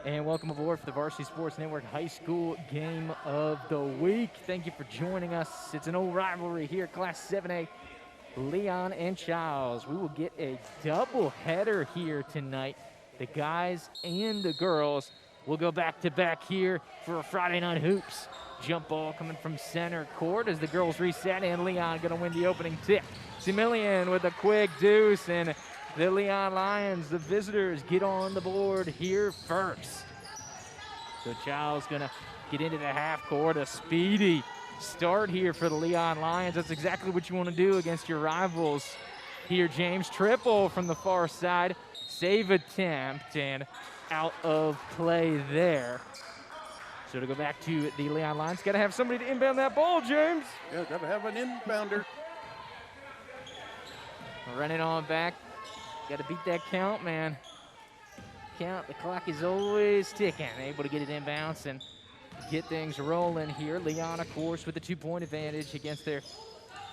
And welcome aboard for the Varsity Sports Network High School Game of the Week. Thank you for joining us. It's an old rivalry here, Class 7A, Leon and Chiles. We will get a double header here tonight. The guys and the girls will go back-to-back here for a Friday Night Hoops. Jump ball coming from center court as the girls reset, and Leon going to win the opening tip. Similian with a quick deuce, and the Leon Lions, the visitors, get on the board here first. So Child's going to get into the half court. A speedy start here for the Leon Lions. That's exactly what you want to do against your rivals here, James. Triple from the far side. Save attempt and out of play there. So to go back to the Leon Lions, got to have somebody to inbound that ball, James. Yeah, got to have an inbounder. Running on back. Got to beat that count, man. Count, the clock is always ticking. Able to get it inbounds and get things rolling here. Leon, of course, with the 2-point advantage against their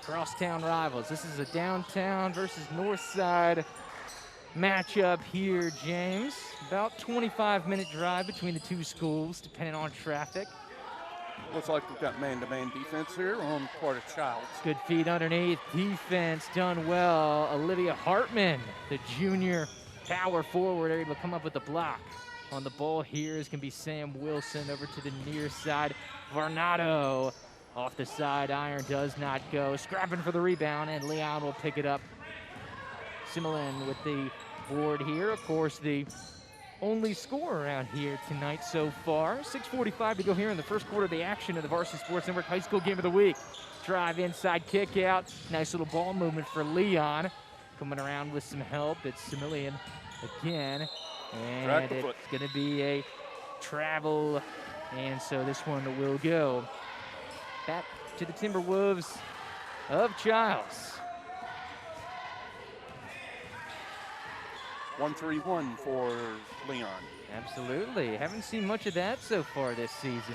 crosstown rivals. This is a downtown versus north side matchup here, James. About 25-minute drive between the two schools, depending on traffic. Looks like we've got man-to-man defense here on part of Childs. Good feed underneath. Defense done well. Olivia Hartman, the junior power forward, able to come up with the block. On the ball here is going to be Sam Wilson over to the near side. Varnado off the side. Iron does not go. Scrapping for the rebound, and Leon will pick it up. Similin with the board here. Of course, the only score around here tonight so far. 6:45 to go here in the first quarter of the action of the Varsity Sports Network High School Game of the Week. Drive inside, kick out. Nice little ball movement for Leon. Coming around with some help. It's Similian again. And it's going to be a travel. And so this one will go back to the Timberwolves of Chiles. 1-3-1 for Leon. Absolutely. Haven't seen much of that so far this season,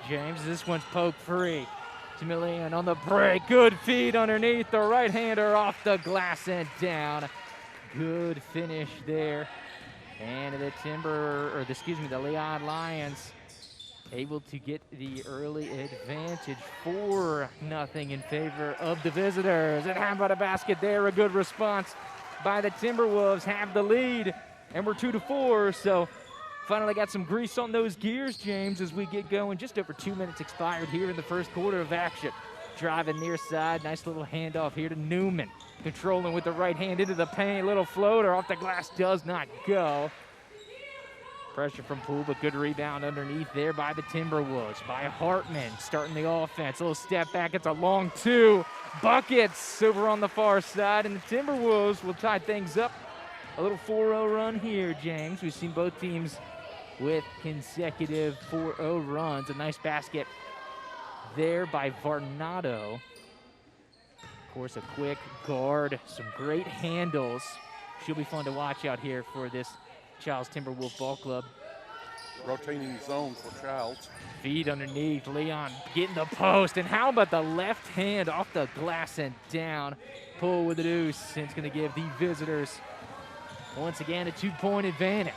James. This one's poke free. Similian on the break. Good feed underneath. The right-hander off the glass and down. Good finish there. And the Leon Lions able to get the early advantage, 4-0 in favor of the visitors. And how about a basket there? A good response by the Timberwolves, have the lead, and we're 2-4. So finally got some grease on those gears, James, as we get going. Just over 2 minutes expired here in the first quarter of action. Driving near side, nice little handoff here to Newman. Controlling with the right hand into the paint, little floater off the glass, does not go. Pressure from Poole, but good rebound underneath there by the Timberwolves. By Hartman, starting the offense. A little step back, it's a long two. Buckets over on the far side, and the Timberwolves will tie things up. A little 4-0 run here, James. We've seen both teams with consecutive 4-0 runs. A nice basket there by Varnado. Of course, a quick guard, some great handles. Should be fun to watch out here for this Chiles Timberwolf Ball Club. Rotating zone for Childs. Feed underneath, Leon getting the post, and how about the left hand off the glass and down. Pull with the deuce, and it's going to give the visitors once again a 2-point advantage.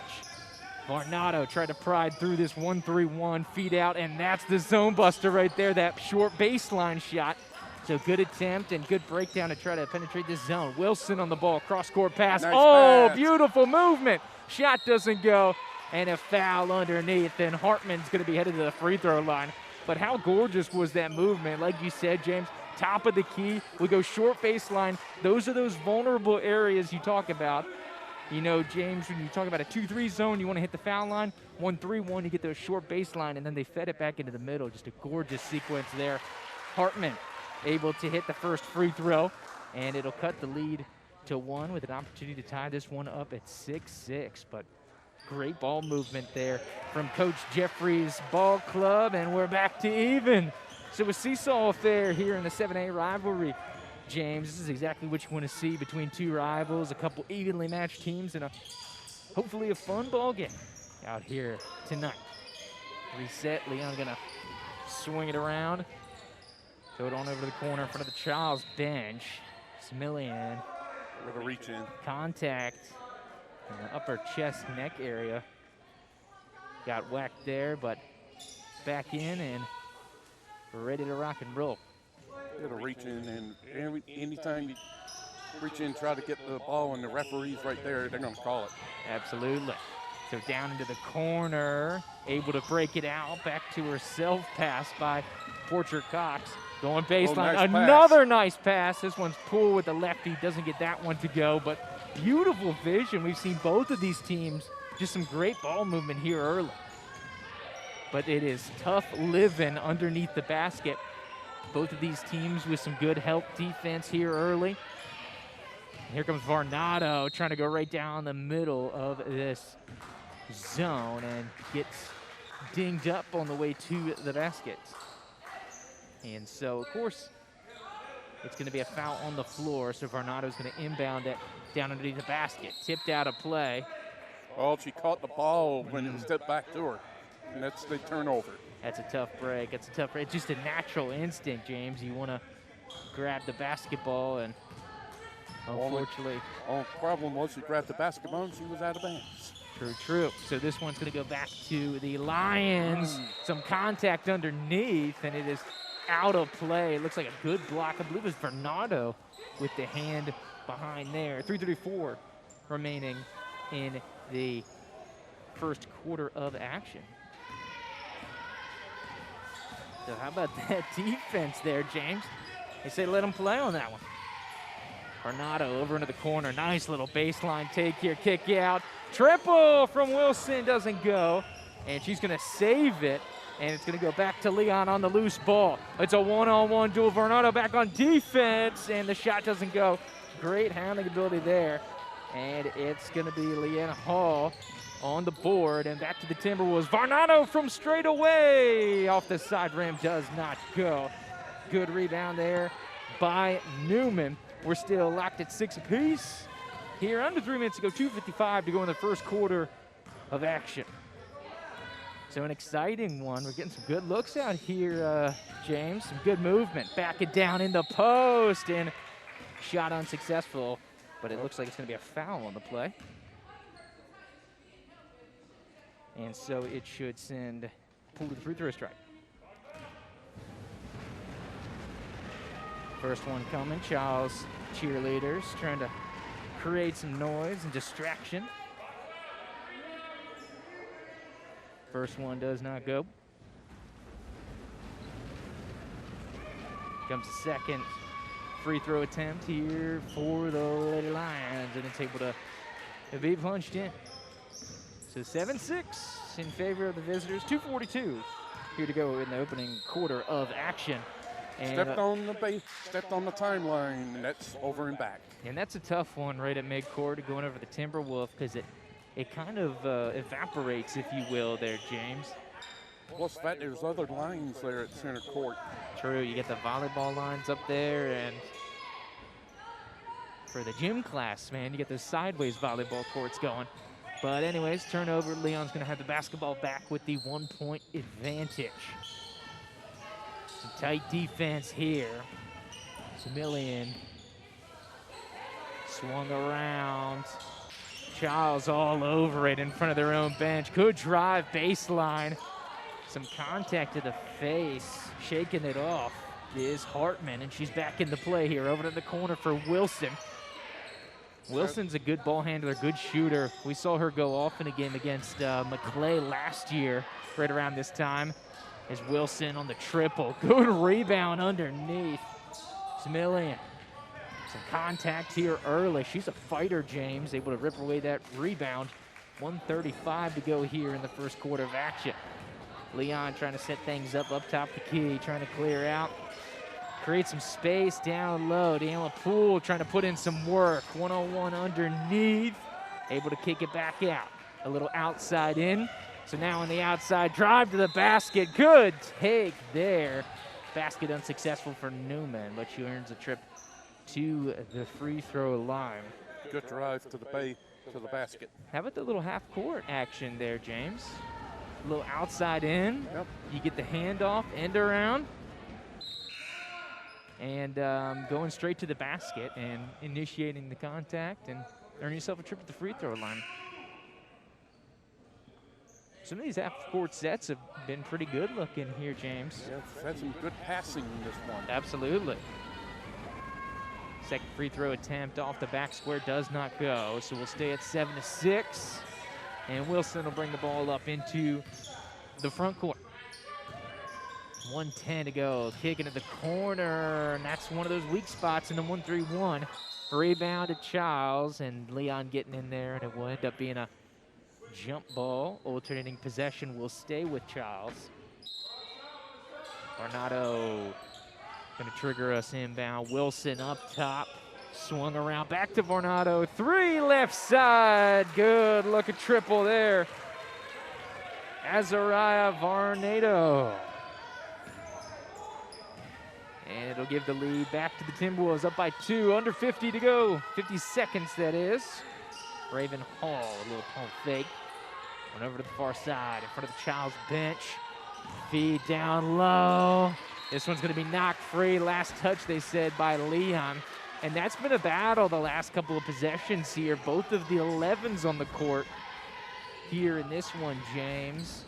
Varnado tried to pride through this 1-3-1, feed out, and that's the zone buster right there, that short baseline shot. So good attempt and good breakdown to try to penetrate this zone. Wilson on the ball, cross-court pass. Nice pass. Beautiful movement. Shot doesn't go, and a foul underneath, and Hartman's going to be headed to the free throw line. But how gorgeous was that movement? Like you said, James, top of the key. We go short baseline. Those are those vulnerable areas you talk about. You know, James, when you talk about a 2-3 zone, you want to hit the foul line. 1-3-1, you get those short baseline, and then they fed it back into the middle. Just a gorgeous sequence there. Hartman able to hit the first free throw, and it'll cut the lead to 1 with an opportunity to tie this one up at 6-6. But great ball movement there from Coach Jeffrey's ball club, and we're back to even. So a seesaw affair here in the 7A rivalry. James, this is exactly what you want to see between two rivals, a couple evenly matched teams, and hopefully a fun ball game out here tonight. Reset, Leon gonna swing it around. Throw it on over to the corner in front of the Chiles bench. Similian With a reach in. Contact in the upper chest neck area. got whacked there, but back in and ready to rock and roll. It'll reach in, and anytime you reach in, try to get the ball, and the referee's right there, they're going to call it. Absolutely. So down into the corner, able to break it out, back to her self-pass by Porcher Cox. Going baseline, nice another nice pass. This one's pulled with the lefty, doesn't get that one to go, but beautiful vision. We've seen both of these teams, just some great ball movement here early. But it is tough living underneath the basket. Both of these teams with some good help defense here early. And here comes Varnado trying to go right down the middle of this zone and gets dinged up on the way to the basket. And so, of course, it's going to be a foul on the floor, so Varnado's going to inbound it down underneath the basket. Tipped out of play. Well, she caught the ball when it was tipped back to her, and that's the turnover. That's a tough break. It's a tough break. It's just a natural instinct, James. You want to grab the basketball, and unfortunately. The problem was she grabbed the basketball and she was out of bounds. True. So this one's going to go back to the Lions. Some contact underneath, and it is out of play. It looks like a good block. I believe it was Varnado with the hand behind there. 3:34 remaining in the first quarter of action. So how about that defense there, James? They say let them play on that one. Varnado over into the corner. Nice little baseline take here. Kick out. Triple from Wilson doesn't go. And she's going to save it. And it's going to go back to Leon on the loose ball. It's a one-on-one duel. Varnado back on defense. And the shot doesn't go. Great handling ability there. And it's going to be Leanna Hall on the board. And back to the Timberwolves. Varnado from straight away. Off the side rim does not go. Good rebound there by Newman. We're still locked at 6 apiece. Here, under 3 minutes to go, 2:55 to go in the first quarter of action. So an exciting one. We're getting some good looks out here, James. Some good movement. Back it down in the post, and shot unsuccessful. But it looks like it's going to be a foul on the play. And so it should send Poole to the free throw strike. First one coming, Chiles cheerleaders trying to create some noise and distraction. First one does not go. Comes the second free throw attempt here for the Lady Lions, and it's able to be punched in. So 7-6 in favor of the visitors. 2:42 here to go in the opening quarter of action. And, stepped on the base, stepped on the timeline, and that's over and back. And that's a tough one right at midcourt, going over the Timberwolf, because it kind of evaporates, if you will, there, James. Plus, the fact there's other lines there at center court. True, you get the volleyball lines up there, and for the gym class, man, you get those sideways volleyball courts going. But anyways, turnover, Leon's going to have the basketball back with the 1-point advantage. Some tight defense here. Simillian swung around. Chiles all over it in front of their own bench. Good drive, baseline. Some contact to the face. Shaking it off is Hartman, and she's back into play here. Over to the corner for Wilson. Wilson's a good ball handler, good shooter. We saw her go off in a game against McClay last year, right around this time. Is Wilson on the triple. Good rebound underneath. Simillian. Some contact here early. She's a fighter, James. Able to rip away that rebound. 1:35 to go here in the first quarter of action. Leon trying to set things up top the key, trying to clear out. Create some space down low. Deanna Poole trying to put in some work. 1-on-1 underneath. Able to kick it back out. A little outside in. So now on the outside, drive to the basket. Good take there. Basket unsuccessful for Newman, but she earns a trip to the free throw line. Good drive to the basket. How about the little half-court action there, James? A little outside in. Yep. You get the handoff, end around, and going straight to the basket and initiating the contact and earn yourself a trip to the free throw line. Some of these half-court sets have been pretty good looking here, James. Yeah, had some good passing in this one. Absolutely. Second free throw attempt off the back square does not go, so we'll stay at 7-6. And Wilson will bring the ball up into the front court. 1:10 to go. Kicking at the corner, and that's one of those weak spots in the 1-3-1. Rebound to Chiles, and Leon getting in there, and it will end up being a jump ball. Alternating possession will stay with Chiles. Varnado gonna trigger us inbound. Wilson up top, swung around, back to Varnado. 3 left side, good looking triple there. Azariah Varnado. And it'll give the lead back to the Timberwolves, up by 2, under 50 to go. 50 seconds, that is. Raven Hall, a little pump fake. Went over to the far side, in front of the Child's bench. Feed down low. This one's gonna be knocked free. Last touch, they said, by Leon. And that's been a battle the last couple of possessions here. Both of the 11s on the court here in this one, James.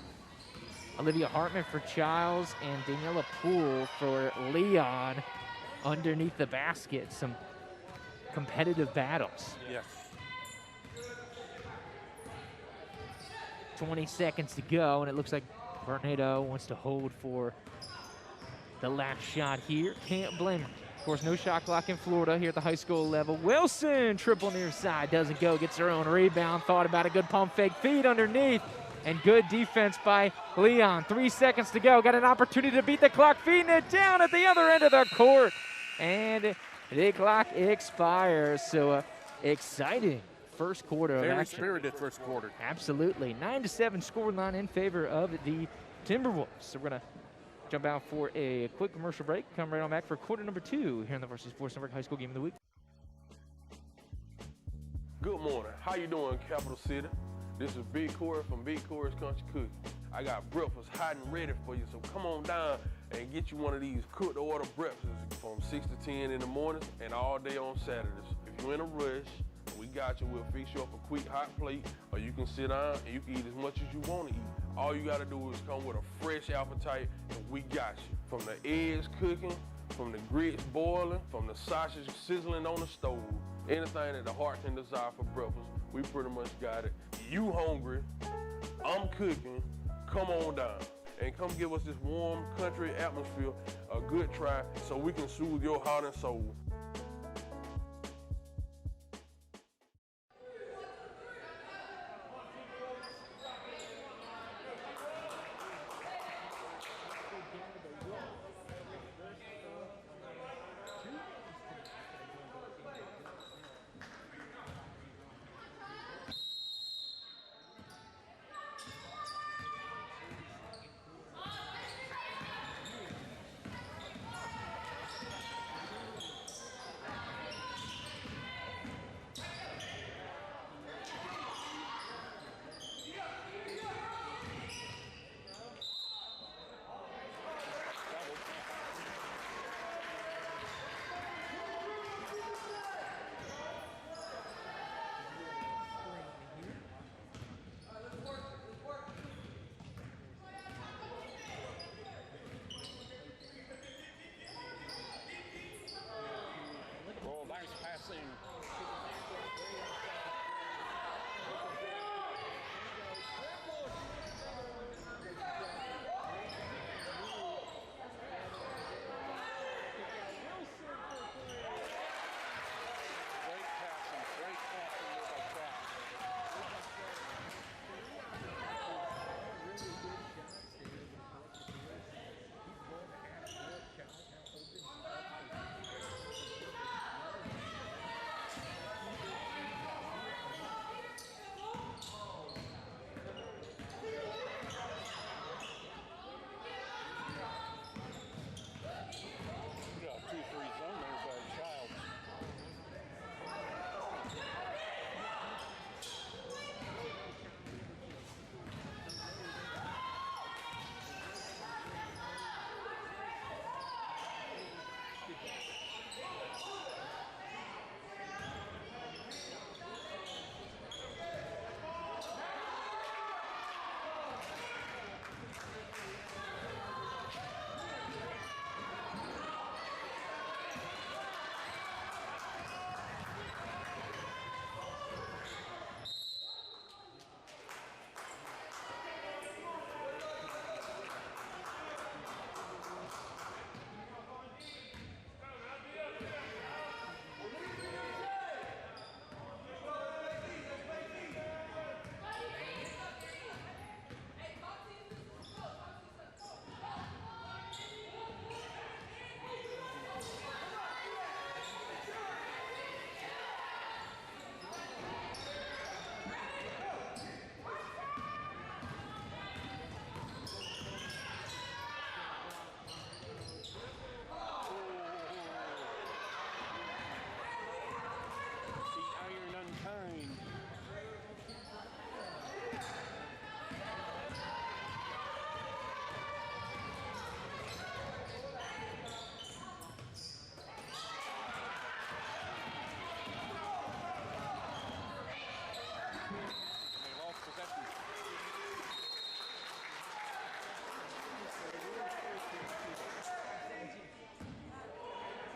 Olivia Hartman for Chiles and Daniela Poole for Leon underneath the basket. Some competitive battles. Yes. 20 seconds to go, and it looks like Varnado wants to hold for the last shot here. Can't blame him. Of course, no shot clock in Florida here at the high school level. Wilson, triple near side, doesn't go, gets her own rebound. Thought about a good pump fake, feed underneath, and good defense by Leon. 3 seconds to go, got an opportunity to beat the clock, feeding it down at the other end of the court. And the clock expires, so exciting first quarter of Very action. spirited first quarter. Absolutely. 9-7 scoreline in favor of the Timberwolves. So we're going to jump out for a quick commercial break. Come right on back for quarter number 2 here on the Varsity Sports Network High School Game of the Week. Good morning. How you doing, Capital City? This is Big Corey from Big Corey's Country Cookie. I got breakfast hot and ready for you, so come on down and get you one of these cooked order breakfasts from 6 to 10 in the morning and all day on Saturdays. If you're in a rush, we got you. We'll fix you up a quick hot plate, or you can sit down and you can eat as much as you want to eat. All you got to do is come with a fresh appetite, and we got you. From the eggs cooking, from the grits boiling, from the sausage sizzling on the stove, anything that the heart can desire for breakfast, we pretty much got it. You hungry, I'm cooking, come on down. And come give us this warm country atmosphere a good try so we can soothe your heart and soul.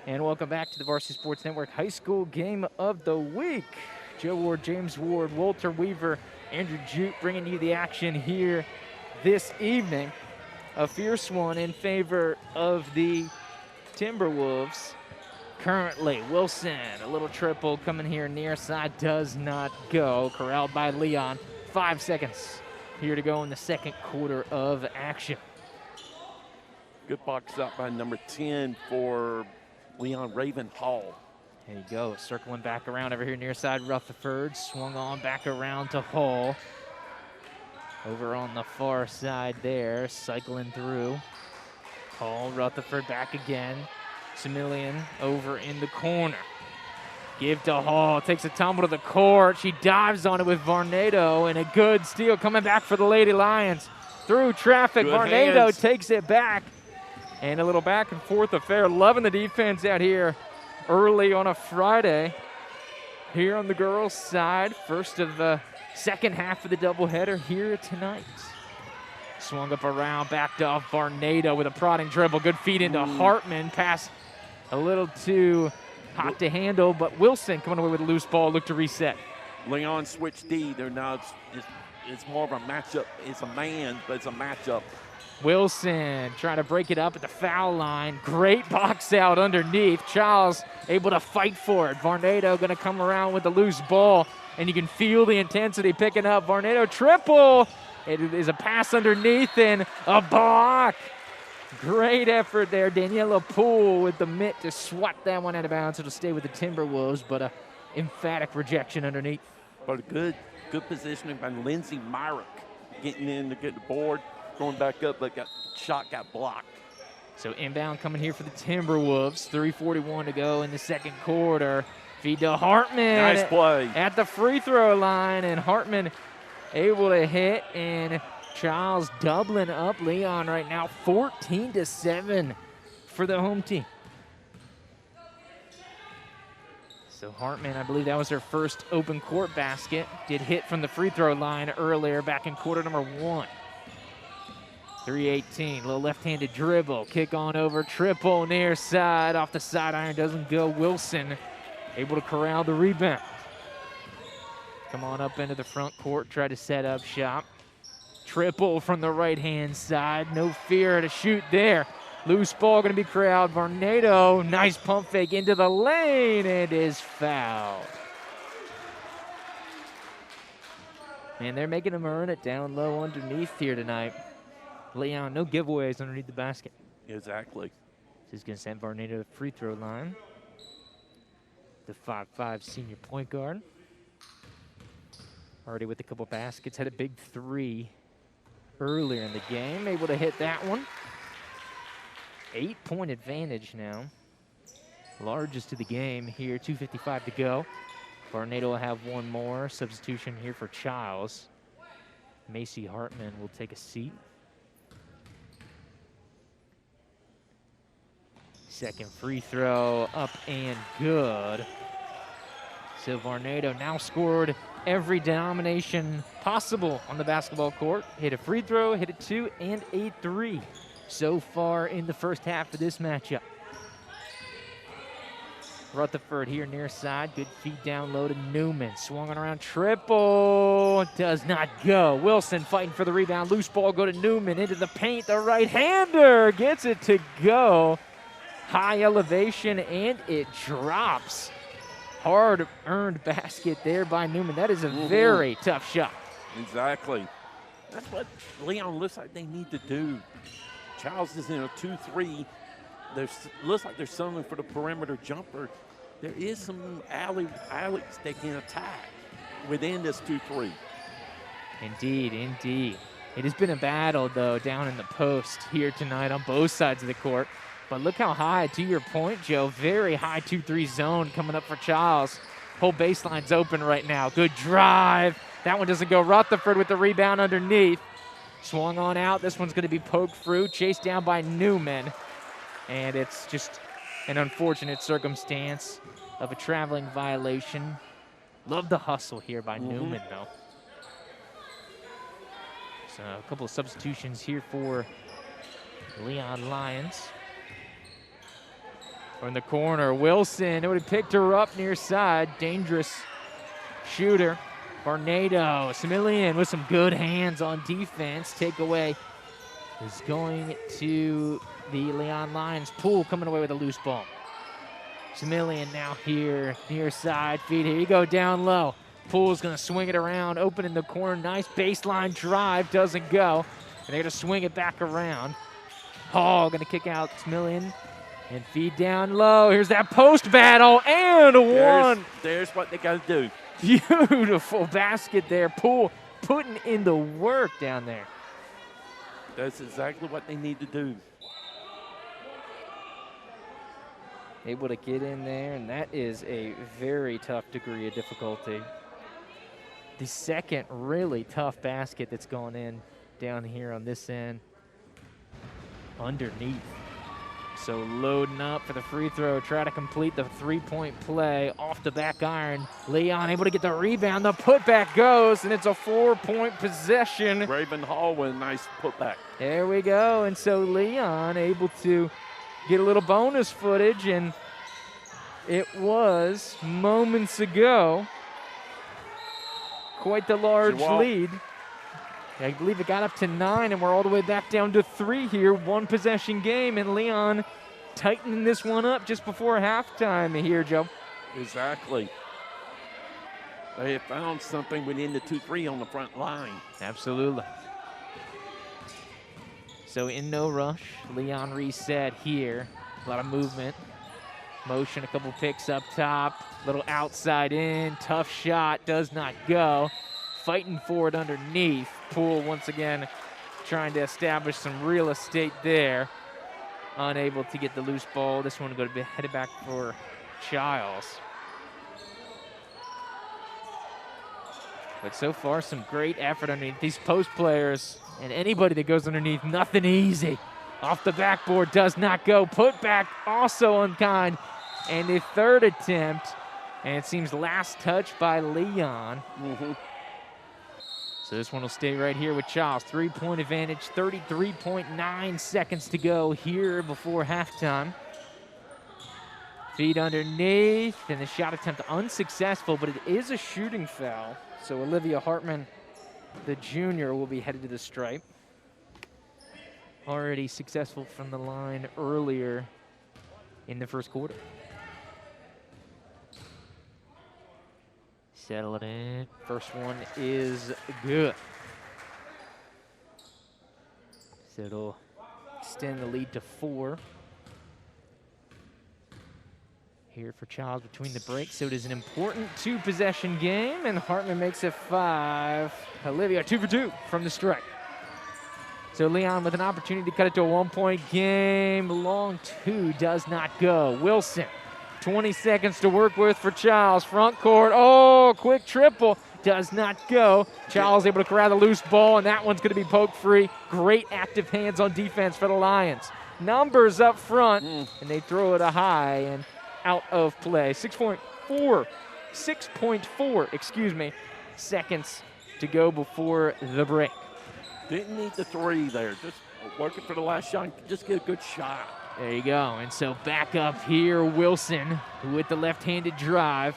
And welcome back to the Varsity Sports Network High School Game of the Week. Joe Ward, James Ward, Walter Weaver, Andrew Jute bringing you the action here this evening. A fierce one in favor of the Timberwolves. Currently, Wilson, a little triple coming here near side, does not go. Corralled by Leon. 5 seconds here to go in the second quarter of action. Good box out by number 10 for Leon Raven Hall. There you go, circling back around over here near side. Rutherford swung on back around to Hall. Over on the far side there, cycling through. Hall, Rutherford back again. Similian over in the corner. Give to Hall, takes a tumble to the court. She dives on it with Varnado, and a good steal coming back for the Lady Lions. Through traffic, Good Varnado hands. takes it back. And a little back and forth affair. Loving the defense out here early on a Friday. Here on the girls' side, first of the second half of the doubleheader here tonight. Swung up around, backed off Varnado with a prodding dribble. Good feed into Hartman. Pass a little too hot to handle, but Wilson coming away with a loose ball, look to reset. Leon switched D. They're now it's more of a matchup. It's a man, but it's a matchup. Wilson trying to break it up at the foul line. Great box out underneath. Chiles able to fight for it. Varnado going to come around with the loose ball, and you can feel the intensity picking up. Varnado triple. It is a pass underneath and a block. Great effort there. Daniela Poole with the mitt to swat that one out of bounds. It'll stay with the Timberwolves, but a emphatic rejection underneath. But a good positioning by Lindsay Myrick, getting in to get the board, going back up, but shot got blocked. So inbound coming here for the Timberwolves. 3:41 to go in the second quarter. Feed to Hartman. Nice play. At the free throw line, and Hartman able to hit, and Chiles doubling up Leon right now, 14-7 for the home team. So Hartman, I believe that was her first open court basket. Did hit from the free throw line earlier back in quarter number 1. 3:18, little left-handed dribble, kick on over, triple near side, off the side iron, doesn't go. Wilson able to corral the rebound. Come on up into the front court, try to set up shop. Triple from the right-hand side, no fear to shoot there. Loose ball gonna be corralled. Varnado, nice pump fake into the lane, and is fouled. And they're making him earn it down low underneath here tonight. Leon, no giveaways underneath the basket. Exactly. This is going to send Varnado to the free throw line. The 5'5" senior point guard. Already with a couple baskets, had a big 3 earlier in the game. Able to hit that one. 8-point advantage now. Largest of the game here, 2:55 to go. Varnado will have one more. Substitution here for Chiles. Macy Hartman will take a seat. Second free throw up and good. So Varnado now scored every denomination possible on the basketball court. Hit a free throw, hit a 2, and a 3 so far in the first half of this matchup. Rutherford here near side. Good feed down low to Newman. Swung on around, triple. Does not go. Wilson fighting for the rebound. Loose ball go to Newman into the paint. The right-hander gets it to go. High elevation, and it drops. Hard-earned basket there by Newman. That is a very tough shot. Exactly. That's what Leon looks like they need to do. Chiles is in a 2-3. Looks like they're selling for the perimeter jumper. There is some alleys they can attack within this 2-3. Indeed, indeed. It has been a battle, though, down in the post here tonight on both sides of the court. But look how high, to your point, Joe, very high 2-3 zone coming up for Chiles. Whole baseline's open right now. Good drive. That one doesn't go. Rutherford with the rebound underneath. Swung on out. This one's going to be poked through, chased down by Newman. And it's just an unfortunate circumstance of a traveling violation. Love the hustle here by Newman, though. So a couple of substitutions here for Leon Lions. From the corner, Wilson, it would have picked her up near side. Dangerous shooter. Barnado, Similian with some good hands on defense. Takeaway is going to the Leon Lions. Poole coming away with a loose ball. Similian now here, near side feed. Here you go, down low. Poole's going to swing it around, open in the corner. Nice baseline drive, doesn't go. And they're going to swing it back around. Hall going to kick out Similian and feed down low. Here's that post battle, and one. There's what they got to do. Beautiful basket there. Poole putting in the work down there. That's exactly what they need to do. Able to get in there, and that is a very tough degree of difficulty. The second really tough basket that's gone in down here on this end. Underneath. So loading up for the free throw, try to complete the three-point play off the back iron. Leon able to get the rebound, the putback goes, and it's a 4-point possession. Raven Hall with a nice putback. There we go, and so Leon able to get a little bonus footage, and it was moments ago. Quite the large lead. I believe it got up to 9, and we're all the way back down to 3 here. One possession game, and Leon tightening this one up just before halftime here, Joe. Exactly. They have found something within the 2-3 on the front line. Absolutely. So in no rush, Leon reset here. A lot of movement. Motion, a couple picks up top. Little outside in, tough shot, does not go. Fighting for it underneath. Poole once again trying to establish some real estate there. Unable to get the loose ball. This one going to be headed back for Chiles. But so far, some great effort underneath these post players. And anybody that goes underneath, nothing easy. Off the backboard, does not go. Put back, also unkind. And the third attempt, and it seems last touch by Leon. So this one will stay right here with Chiles. 3-point advantage, 33.9 seconds to go here before halftime. Feed underneath, and the shot attempt unsuccessful, but it is a shooting foul. So Olivia Hartman, the junior, will be headed to the stripe. Already successful from the line earlier in the first quarter. Settle it in. First one is good. So it'll extend the lead to 4. Here for Chiles between the breaks. So it is an important 2-possession game, and Hartman makes it 5. Olivia 2 for 2 from the strike. So Leon with an opportunity to cut it to a 1-point game. Long 2 does not go. Wilson. 20 seconds to work with for Chiles. Front court. Oh, quick triple. Does not go. Chiles able to grab the loose ball, and that one's going to be poke free. Great active hands on defense for the Lions. Numbers up front, and they throw it a high and out of play. 6.4, seconds to go before the break. Didn't need the 3 there. Just working for the last shot. Just get a good shot. There you go. And so back up here, Wilson with the left-handed drive.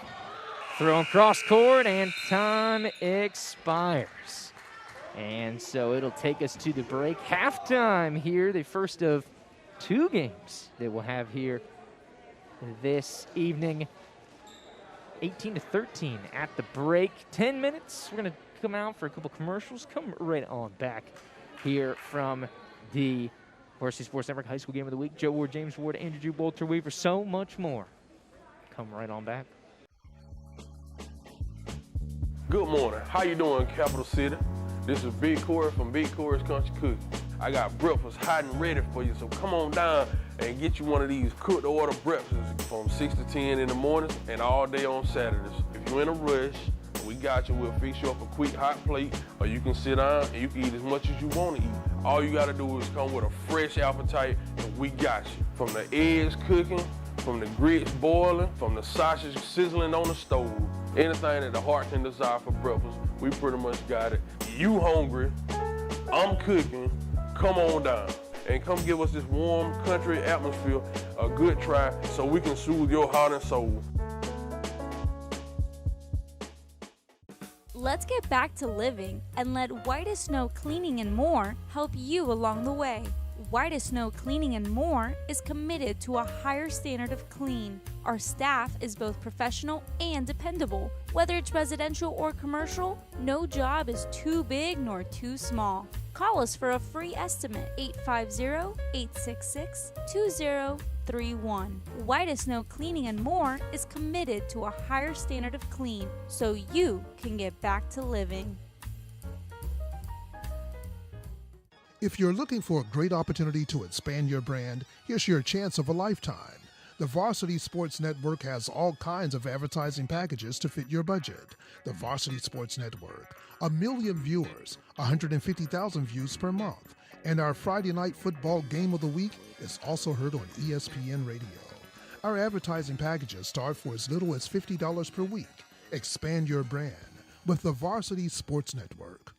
Throwing cross court, and time expires. And so it'll take us to the break. Halftime here, the first of 2 games that we'll have here this evening. 18-13 at the break. 10 minutes. We're going to come out for a couple commercials. Come right on back here from the Varsity Sports Network High School Game of the Week. Joe Ward, James Ward, Andrew Drew, Walter Weaver, so much more. Come right on back. Good morning. How you doing, Capital City? This is Big Corey from Big Corey's Country Cookie. I got breakfast hot and ready for you, so come on down and get you one of these cooked-to-order breakfasts from 6 to 10 in the morning and all day on Saturdays. If you're in a rush, we got you. We'll fix you up a quick hot plate, or you can sit down and you can eat as much as you want to eat. All you got to do is come with a fresh appetite, and we got you. From the eggs cooking, from the grits boiling, from the sausage sizzling on the stove, anything that the heart can desire for breakfast, we pretty much got it. You hungry, I'm cooking, come on down. And come give us this warm country atmosphere a good try so we can soothe your heart and soul. Let's get back to living and let White as Snow Cleaning and More help you along the way. White as Snow Cleaning and More is committed to a higher standard of clean. Our staff is both professional and dependable. Whether it's residential or commercial, no job is too big nor too small. Call us for a free estimate, 850-866-2031. White as Snow Cleaning and More is committed to a higher standard of clean so you can get back to living. If you're looking for a great opportunity to expand your brand, here's your chance of a lifetime. The Varsity Sports Network has all kinds of advertising packages to fit your budget. The Varsity Sports Network, 1 million viewers, 150,000 views per month. And our Friday night football game of the week is also heard on ESPN Radio. Our advertising packages start for as little as $50 per week. Expand your brand with the Varsity Sports Network.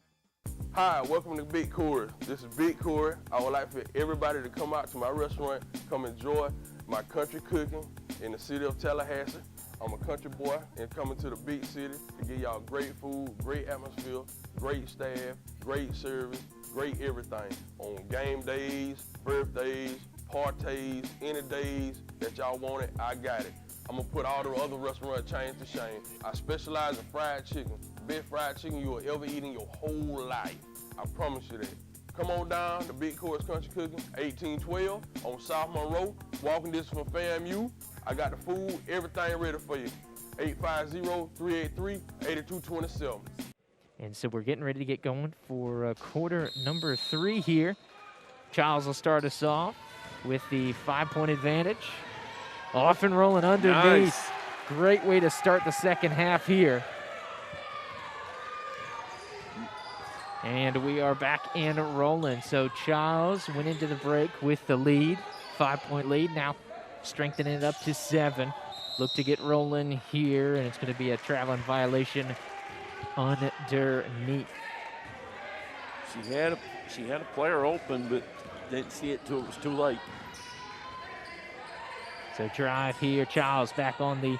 Hi, welcome to Big Coors. This is Big Coors. I would like for everybody to come out to my restaurant, come enjoy my country cooking in the city of Tallahassee. I'm a country boy and coming to the big city to give y'all great food, great atmosphere, great staff, great service, great everything. On game days, birthdays, parties, any days that y'all want it, I got it. I'm gonna put all the other restaurant chains to shame. I specialize in fried chicken. Best fried chicken you will ever eat in your whole life. I promise you that. Come on down to Big Coors Country Cooking, 1812 on South Monroe. Walking distance from FAMU. I got the food, everything ready for you. 850-383-8227. And so we're getting ready to get going for quarter number 3 here. Chiles will start us off with the 5-point advantage. Off and rolling underneath. Nice. Great way to start the second half here. And we are back and rolling. So Chiles went into the break with the lead, 5-point lead. Now strengthening it up to 7. Look to get rolling here, and it's going to be a traveling violation underneath. She had a player open, but didn't see it till it was too late. So drive here, Chiles back on the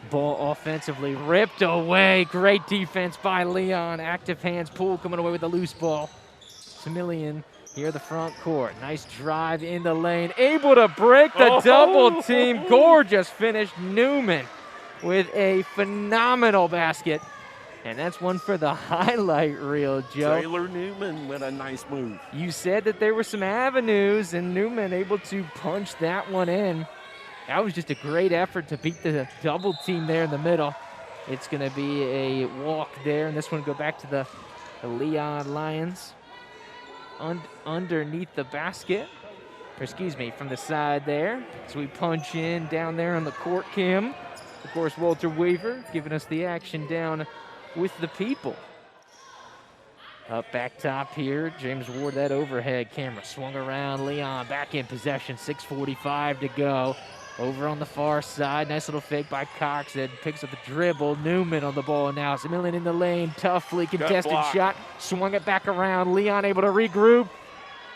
ball offensively, ripped away. Great defense by Leon. Active hands, Poole coming away with the loose ball. Similian here, the front court. Nice drive in the lane, able to break the double team. Gorgeous finish. Newman with a phenomenal basket. And that's one for the highlight reel, Joe. Taylor Newman with a nice move. You said that there were some avenues, and Newman able to punch that one in. That was just a great effort to beat the double team there in the middle. It's going to be a walk there, and this one go back to the Leon Lions. Underneath the basket, or excuse me, from the side there. So we punch in down there on the court, Kim. Of course, Walter Weaver giving us the action down with the people. Up back top here, James Ward, that overhead camera swung around. Leon back in possession, 6:45 to go. Over on the far side, nice little fake by Cox that picks up the dribble. Newman on the ball now. Similian in the lane, toughly contested shot. Swung it back around. Leon able to regroup.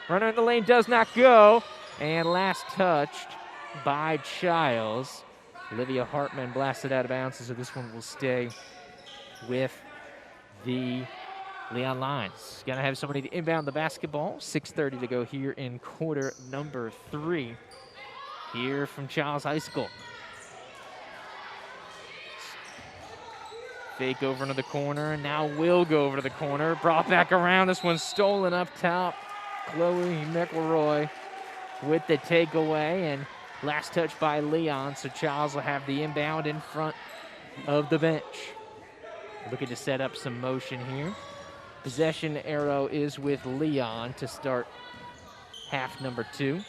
Runner in the lane does not go. And last touched by Chiles. Olivia Hartman blasted out of bounds, so this one will stay with the Leon Lions. Gonna have somebody to inbound the basketball. 6:30 to go here in quarter number 3. Here from Chiles High School. Fake over into the corner, and now will go over to the corner. Brought back around, this one's stolen up top. Chloe McElroy with the takeaway, and last touch by Leon, so Chiles will have the inbound in front of the bench. Looking to set up some motion here. Possession arrow is with Leon to start half number 2.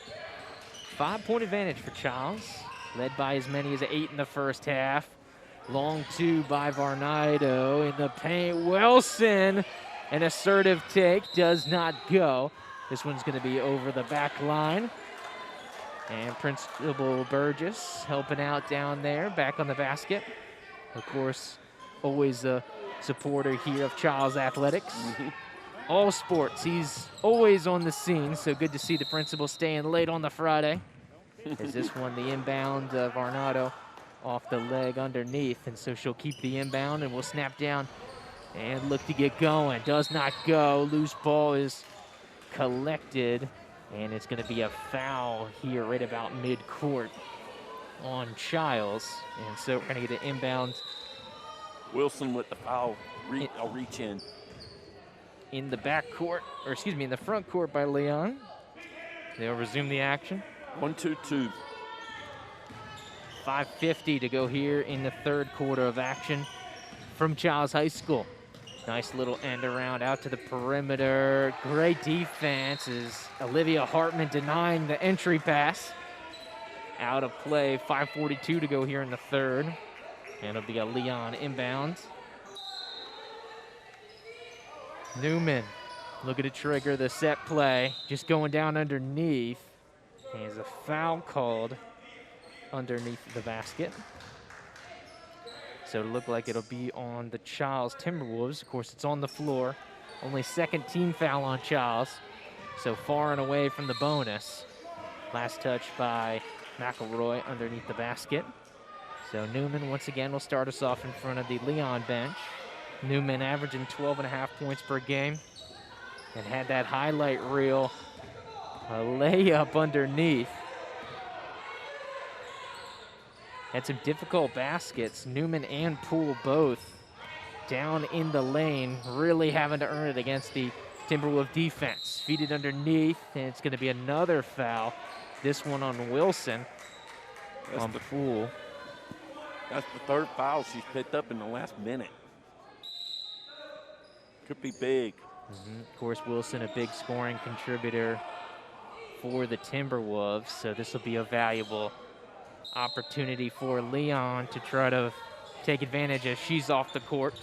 5-point advantage for Chiles, led by as many as 8 in the first half. Long 2 by Varnado in the paint. Wilson, an assertive take, does not go. This one's going to be over the back line. And Principal Burgess helping out down there, back on the basket. Of course, always a supporter here of Chiles Athletics. All sports, he's always on the scene, so good to see the principal staying late on the Friday. Is this one the inbound of Arnado off the leg underneath, and so she'll keep the inbound and will snap down and look to get going. Does not go. Loose ball is collected, and it's going to be a foul here right about mid-court on Chiles, and so we're going to get an inbound. Wilson with the foul, a reach in the back court, or excuse me, in the front court by Leon. They'll resume the action. 1-2-2. 5:50 to go here in the third quarter of action from Chiles High School. Nice little end around out to the perimeter. Great defense is Olivia Hartman denying the entry pass. Out of play, 5:42 to go here in the third. And it'll be a Leon inbound. Newman looking to trigger the set play. Just going down underneath. There's a foul called underneath the basket. So it'll look like it'll be on the Chiles Timberwolves. Of course, it's on the floor. Only second team foul on Chiles. So far and away from the bonus. Last touch by McElroy underneath the basket. So Newman, once again, will start us off in front of the Leon bench. Newman averaging 12.5 points per game and had that highlight reel, a layup underneath. Had some difficult baskets. Newman and Poole both down in the lane, really having to earn it against the Timberwolves defense. Feed it underneath, and it's going to be another foul. This one on wilson on Poole. That's the third foul she's picked up in the last minute. Could be big. Of course, Wilson, a big scoring contributor for the Timberwolves, so this will be a valuable opportunity for Leon to try to take advantage as she's off the court.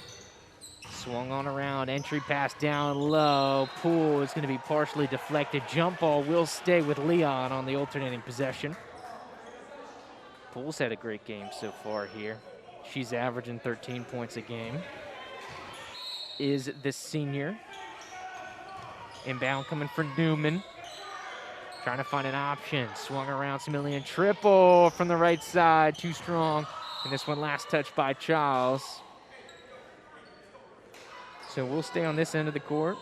Swung on around, entry pass down low. Poole is going to be partially deflected. Jump ball will stay with Leon on the alternating possession. Poole's had a great game so far here. She's averaging 13 points a game. Is the senior. Inbound coming for Newman. Trying to find an option. Swung around, Similian triple from the right side. Too strong. And this one last touch by Chiles. So we'll stay on this end of the court.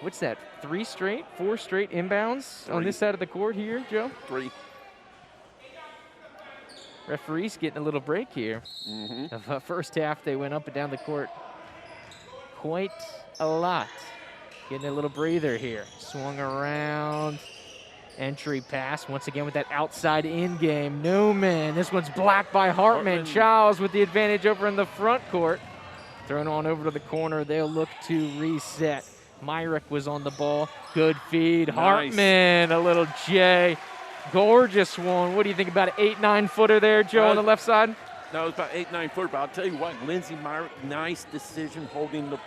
What's that, 4 straight inbounds on this side of the court here, Joe? 3. Referees getting a little break here. The first half, they went up and down the court quite a lot. Getting a little breather here. Swung around. Entry pass once again with that outside in game. Newman, this one's blocked by Hartman. Chiles with the advantage over in the front court. Thrown on over to the corner. They'll look to reset. Myrick was on the ball. Good feed. Nice. Hartman, a little J. Gorgeous one. What do you think about an 8-9 footer there, Joe, on the left side? No, it was about 8-9 footer, but I'll tell you what, Lindsey Myrick, nice decision holding the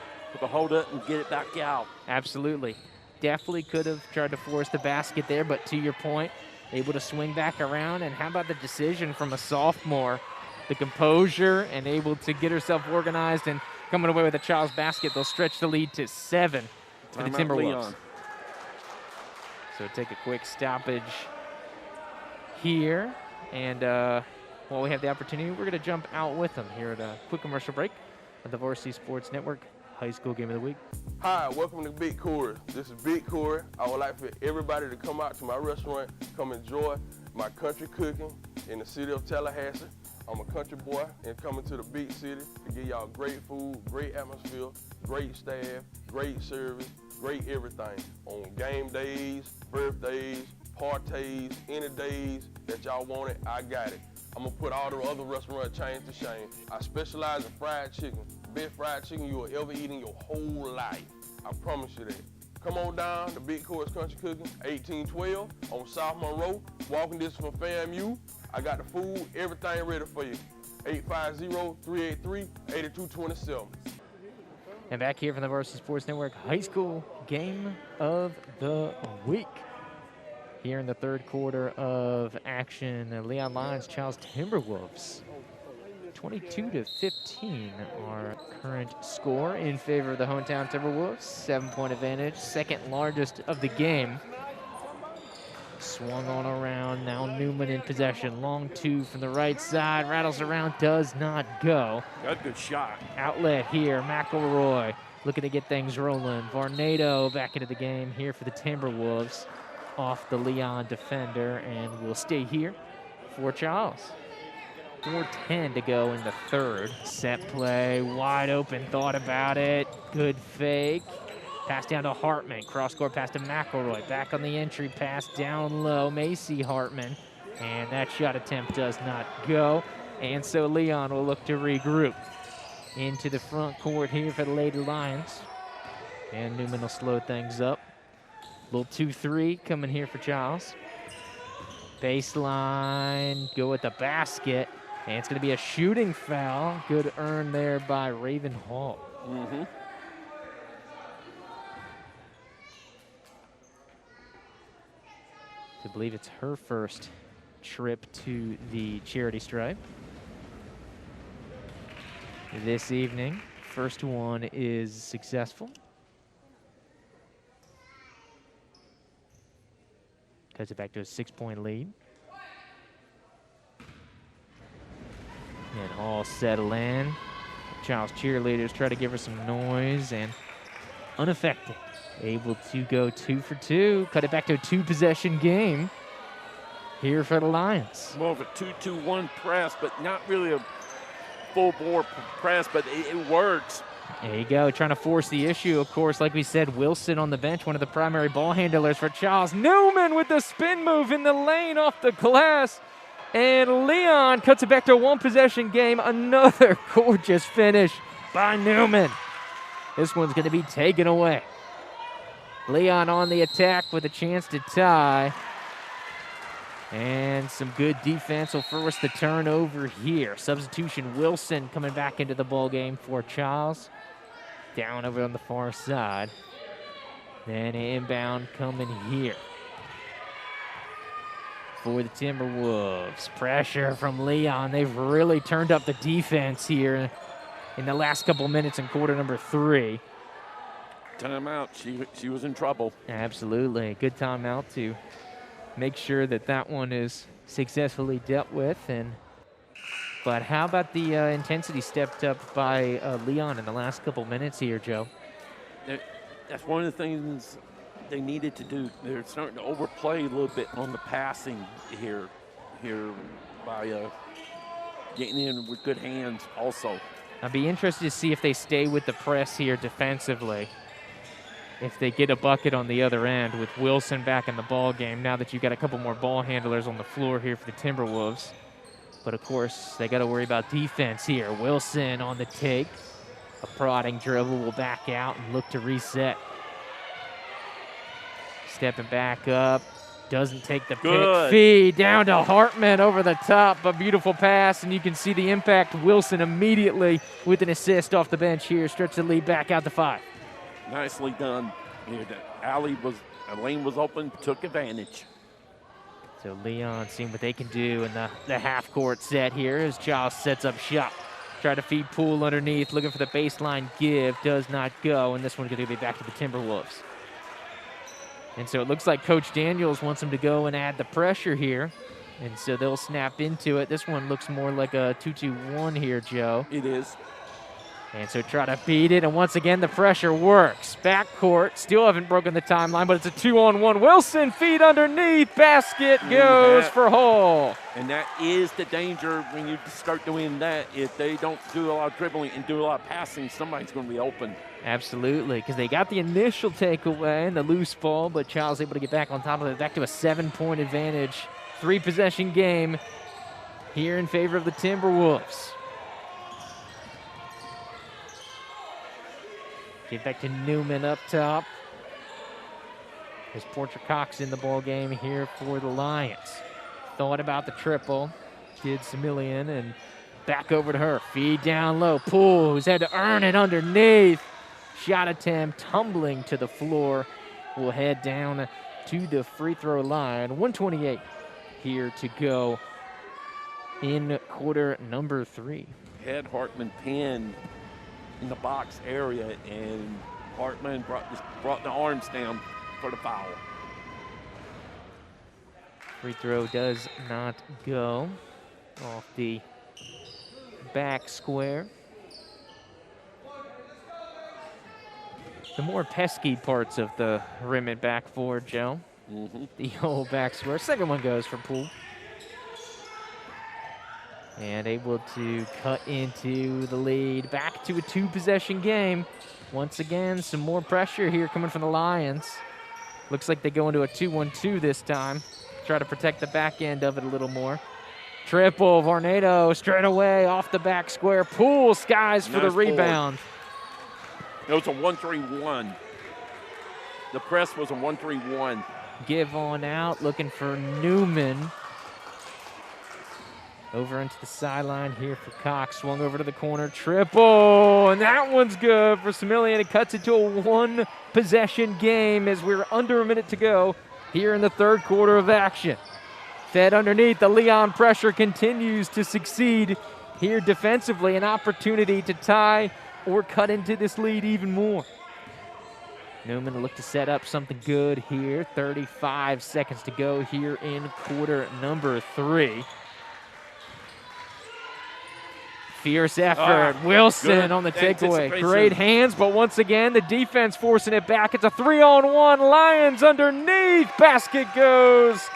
hold up and get it back out. Absolutely. Definitely could have tried to force the basket there, but to your point, able to swing back around. And how about the decision from a sophomore? The composure and able to get herself organized and coming away with a Chiles basket. They'll stretch the lead to 7 for the Timberwolves. So take a quick stoppage here. And while we have the opportunity, we're going to jump out with them here at a quick commercial break of the Varsity Sports Network High School Game of the Week. Hi, welcome to Big Corey. This is Big Corey. I would like for everybody to come out to my restaurant, come enjoy my country cooking in the city of Tallahassee. I'm a country boy and coming to the big city to give y'all great food, great atmosphere, great staff, great service, great everything. On game days, birthdays, parties, any days that y'all want it, I got it. I'm gonna put all the other restaurant chains to shame. I specialize in fried chicken. Best fried chicken you will ever eat in your whole life. I promise you that. Come on down to Big Corey's Country Cooking, 1812 on South Monroe. Walking distance from FAMU. I got the food, everything ready for you. 850-383-8227. And back here from the Varsity Sports Network High School Game of the Week. Here in the third quarter of action, Leon Lions, Chiles Timberwolves. 22-15, our current score in favor of the hometown Timberwolves. 7-point advantage, second largest of the game. Swung on around, now Newman in possession. Long two from the right side, rattles around, does not go. Got a good shot. Outlet here, McElroy looking to get things rolling. Varnado back into the game here for the Timberwolves. Off the Leon defender, and will stay here for Chiles. 4:10 to go in the third. Set play, wide open, thought about it. Good fake. Pass down to Hartman. Cross-court pass to McElroy. Back on the entry pass down low. Macy Hartman. And that shot attempt does not go. And so Leon will look to regroup. Into the front court here for the Lady Lions. And Newman will slow things up. Little 2-3 coming here for Chiles. Baseline, go at the basket. And it's going to be a shooting foul. Good earn there by Raven Hall. Mm-hmm. I believe it's her first trip to the charity stripe this evening. First one is successful. Cuts it back to a 6-point lead. And Hall settle in. Chiles cheerleaders try to give her some noise, and unaffected. Able to go 2 for 2. Cut it back to a 2-possession game here for the Lions. More of a 2-2-1 press, but not really a full-bore press, but it works. There you go, trying to force the issue, of course. Like we said, Wilson on the bench, one of the primary ball handlers for Chiles. Newman with the spin move in the lane off the glass. And Leon cuts it back to a 1-possession game. Another gorgeous finish by Newman. This one's going to be taken away. Leon on the attack with a chance to tie. And some good defense will force the turnover here. Substitution Wilson coming back into the ball game for Chiles. Down over on the far side. Then inbound coming here for the Timberwolves. Pressure from Leon. They've really turned up the defense here in the last couple minutes in quarter number 3. Timeout. She was in trouble. Absolutely. Good timeout to make sure that that one is successfully dealt with. But how about the intensity stepped up by Leon in the last couple minutes here, Joe? That's one of the things they needed to do. They're starting to overplay a little bit on the passing here by getting in with good hands also. I'd be interested to see if they stay with the press here defensively. If they get a bucket on the other end with Wilson back in the ball game, now that you've got a couple more ball handlers on the floor here for the Timberwolves. But, of course, they got to worry about defense here. Wilson on the take. A prodding dribble will back out and look to reset. Stepping back up. Doesn't take the pick. Feed down to Hartman over the top. A beautiful pass, and you can see the impact. Wilson immediately with an assist off the bench here. Stretch the lead back out to 5. Nicely done. Here, the lane was open, took advantage. So Leon seeing what they can do in the half-court set here as Chiles sets up shop. Try to feed Poole underneath, looking for the baseline give. Does not go, and this one's going to be back to the Timberwolves. And so it looks like Coach Daniels wants them to go and add the pressure here. And so they'll snap into it. This one looks more like a 2-2-1 here, Joe. It is. And so try to beat it, and once again the pressure works. Backcourt, still haven't broken the timeline, but it's a 2-on-1. Wilson, feed underneath, basket goes for Hall. And that is the danger when you start doing that. If they don't do a lot of dribbling and do a lot of passing, somebody's going to be open. Absolutely, because they got the initial takeaway and the loose ball, but Chiles able to get back on top of it, back to a 7-point advantage. 3-possession game here in favor of the Timberwolves. Get back to Newman up top. There's Porter Cox in the ball game here for the Lions. Thought about the triple. Did Similian, and back over to her. Feed down low. Poole, who's had to earn it underneath. Shot attempt tumbling to the floor. Will head down to the free throw line. 1:28 here to go in quarter number 3. Had Hartman pinned in the box area, and Hartman brought the arms down for the foul. Free throw does not go off the back square. The more pesky parts of the rim and backboard, Joe. The old back square. Second one goes for Poole. And able to cut into the lead. Back to a two-possession game. Once again, some more pressure here coming from the Lions. Looks like they go into a 2-1-2 this time. Try to protect the back end of it a little more. Triple, Varnado straight away off the back square. Poole skies for the rebound. It was a 1-3-1. The press was a 1-3-1. Give on out, looking for Newman. Over into the sideline here for Cox. Swung over to the corner. Triple, and that one's good for Similian. It cuts it to a one-possession game as we're under a minute to go here in the third quarter of action. Fed underneath, the Leon pressure continues to succeed here defensively. An opportunity to tie or cut into this lead even more. Newman will look to set up something good here. 35 seconds to go here in quarter number 3. Fierce effort. Wilson on the takeaway. Great hands, but once again, the defense forcing it back. It's a 3-on-1. Lions underneath. Basket goes.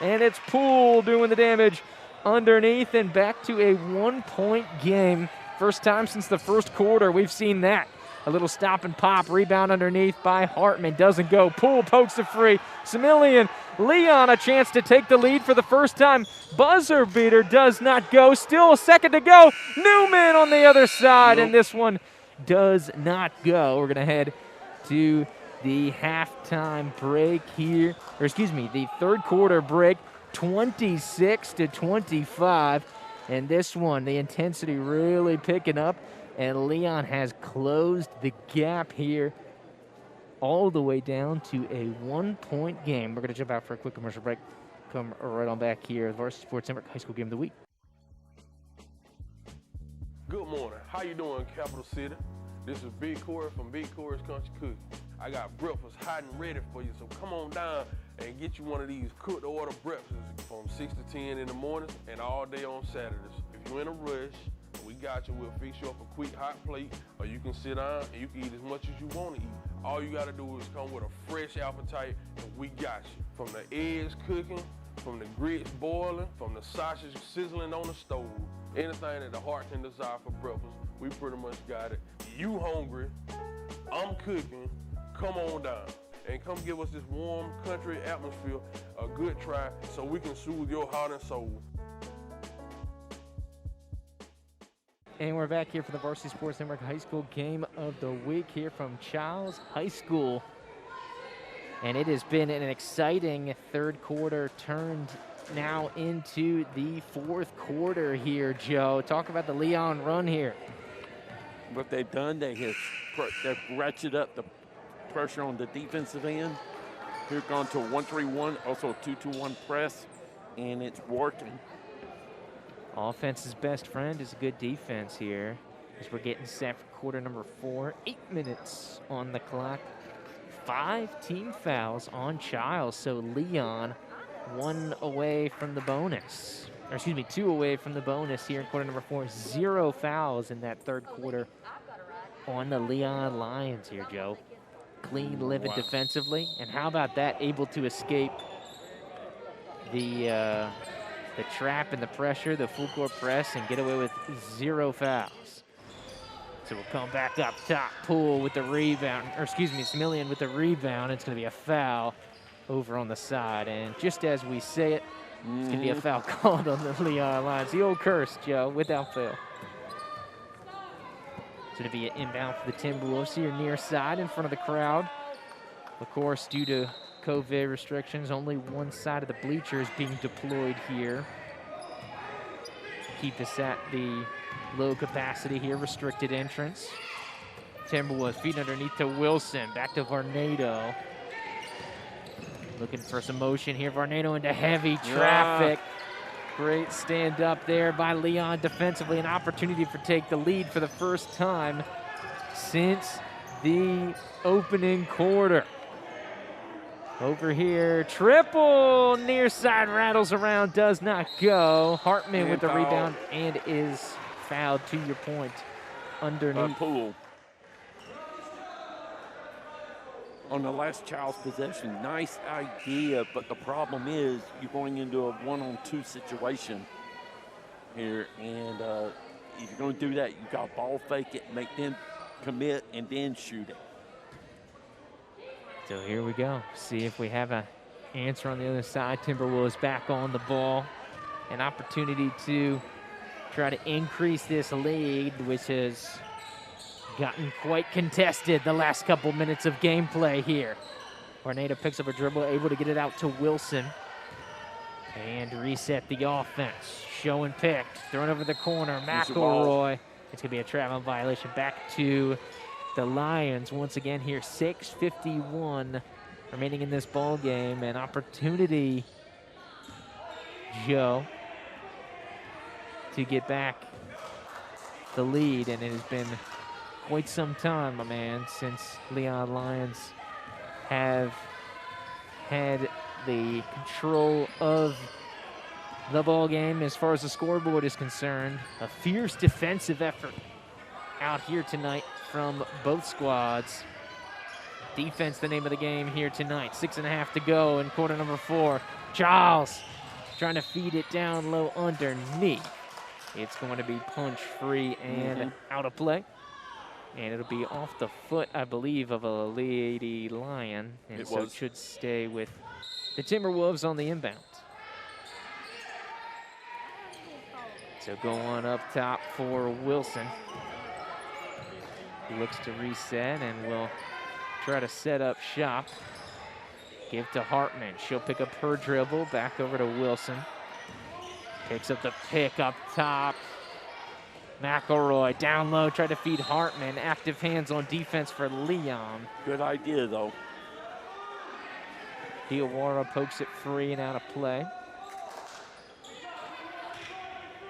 And it's Poole doing the damage underneath, and back to a 1-point game. First time since the first quarter we've seen that. A little stop and pop. Rebound underneath by Hartman. Doesn't go. Poole pokes it free. Similian. Leon a chance to take the lead for the first time. Buzzer beater does not go. Still a second to go. Newman on the other side, and this one does not go. We're going to head to the halftime break here. Or excuse me, the third quarter break. 26-25. And this one, the intensity really picking up. And Leon has closed the gap here all the way down to a 1-point game. We're going to jump out for a quick commercial break. Come right on back here. The Varsity Sports Network High School Game of the Week. Good morning. How you doing, Capital City? This is Big Corey from Big Corey's Country Cookie. I got breakfast hot and ready for you, so come on down and get you one of these cooked-to-order breakfasts from 6 to 10 in the mornings and all day on Saturdays. If you're in a rush, we got you. We'll fix you up a quick hot plate, or you can sit down and you can eat as much as you want to eat. All you got to do is come with a fresh appetite, and we got you. From the eggs cooking, from the grits boiling, from the sausage sizzling on the stove, anything that the heart can desire for breakfast, we pretty much got it. You hungry, I'm cooking, come on down. And come give us this warm country atmosphere a good try so we can soothe your heart and soul. And we're back here for the Varsity Sports Network High School Game of the Week here from Chiles High School. And it has been an exciting third quarter turned now into the fourth quarter here, Joe. Talk about the Leon run here. What they've done, they've ratcheted up the pressure on the defensive end. Here gone to a 1-3-1, also a 2-2-1 press, and it's working. Offense's best friend is a good defense here as we're getting set for quarter number 4. 8 minutes on the clock. 5 team fouls on Chiles, so Leon 1 away from the bonus. Or excuse me, 2 away from the bonus here in quarter number 4. 0 fouls in that third quarter on the Leon Lions here, Joe. Clean living defensively, and how about that, able to escape the trap and the pressure, the full court press, and get away with 0 fouls. So we'll come back up top. Poole with the rebound, or excuse me, Similian with the rebound. It's going to be a foul over on the side, and just as we say it, it's going to be a foul called on the Leon Lions. The old curse, Joe, without fail. It's going to be an inbound for the Timberwolves here near side in front of the crowd. Of course, due to COVID restrictions, only one side of the bleachers being deployed here. Keep us at the low capacity here, restricted entrance. Timberwolves feet underneath to Wilson, back to Varnado. Looking for some motion here. Varnado into heavy traffic. Great stand up there by Leon defensively. An opportunity for take the lead for the first time since the opening quarter. Over here, triple near side, rattles around, does not go. Hartman And with the foul. rebound and is fouled, to your point, underneath. Poole. On the last Chiles possession, nice idea, but the problem is you're going into a 1-on-2 situation here, and if you're going to do that, you got to ball fake it, make them commit, and then shoot it. So here we go. See if we have an answer on the other side. Timberwolves back on the ball. An opportunity to try to increase this lead, which has gotten quite contested the last couple minutes of gameplay here. Tornado picks up a dribble, able to get it out to Wilson. And reset the offense. Show and pick. Thrown over the corner. McElroy. It's going to be a traveling violation. Back to the Lions once again here. 6:51 remaining in this ball game. An opportunity, Joe, to get back the lead. And it has been quite some time, my man, since Leon Lions have had the control of the ball game as far as the scoreboard is concerned. A fierce defensive effort out here tonight from both squads. Defense, the name of the game here tonight. 6.5 to go in quarter number 4. Chiles trying to feed it down low underneath. It's going to be punch free and out of play. And it'll be off the foot, I believe, of a Lady Lion. And it should stay with the Timberwolves on the inbound. So going up top for Wilson. He looks to reset and will try to set up shop. Give to Hartman. She'll pick up her dribble. Back over to Wilson. Picks up the pick up top. McElroy down low, tried to feed Hartman. Active hands on defense for Leon. Good idea, though. Diawara pokes it free and out of play.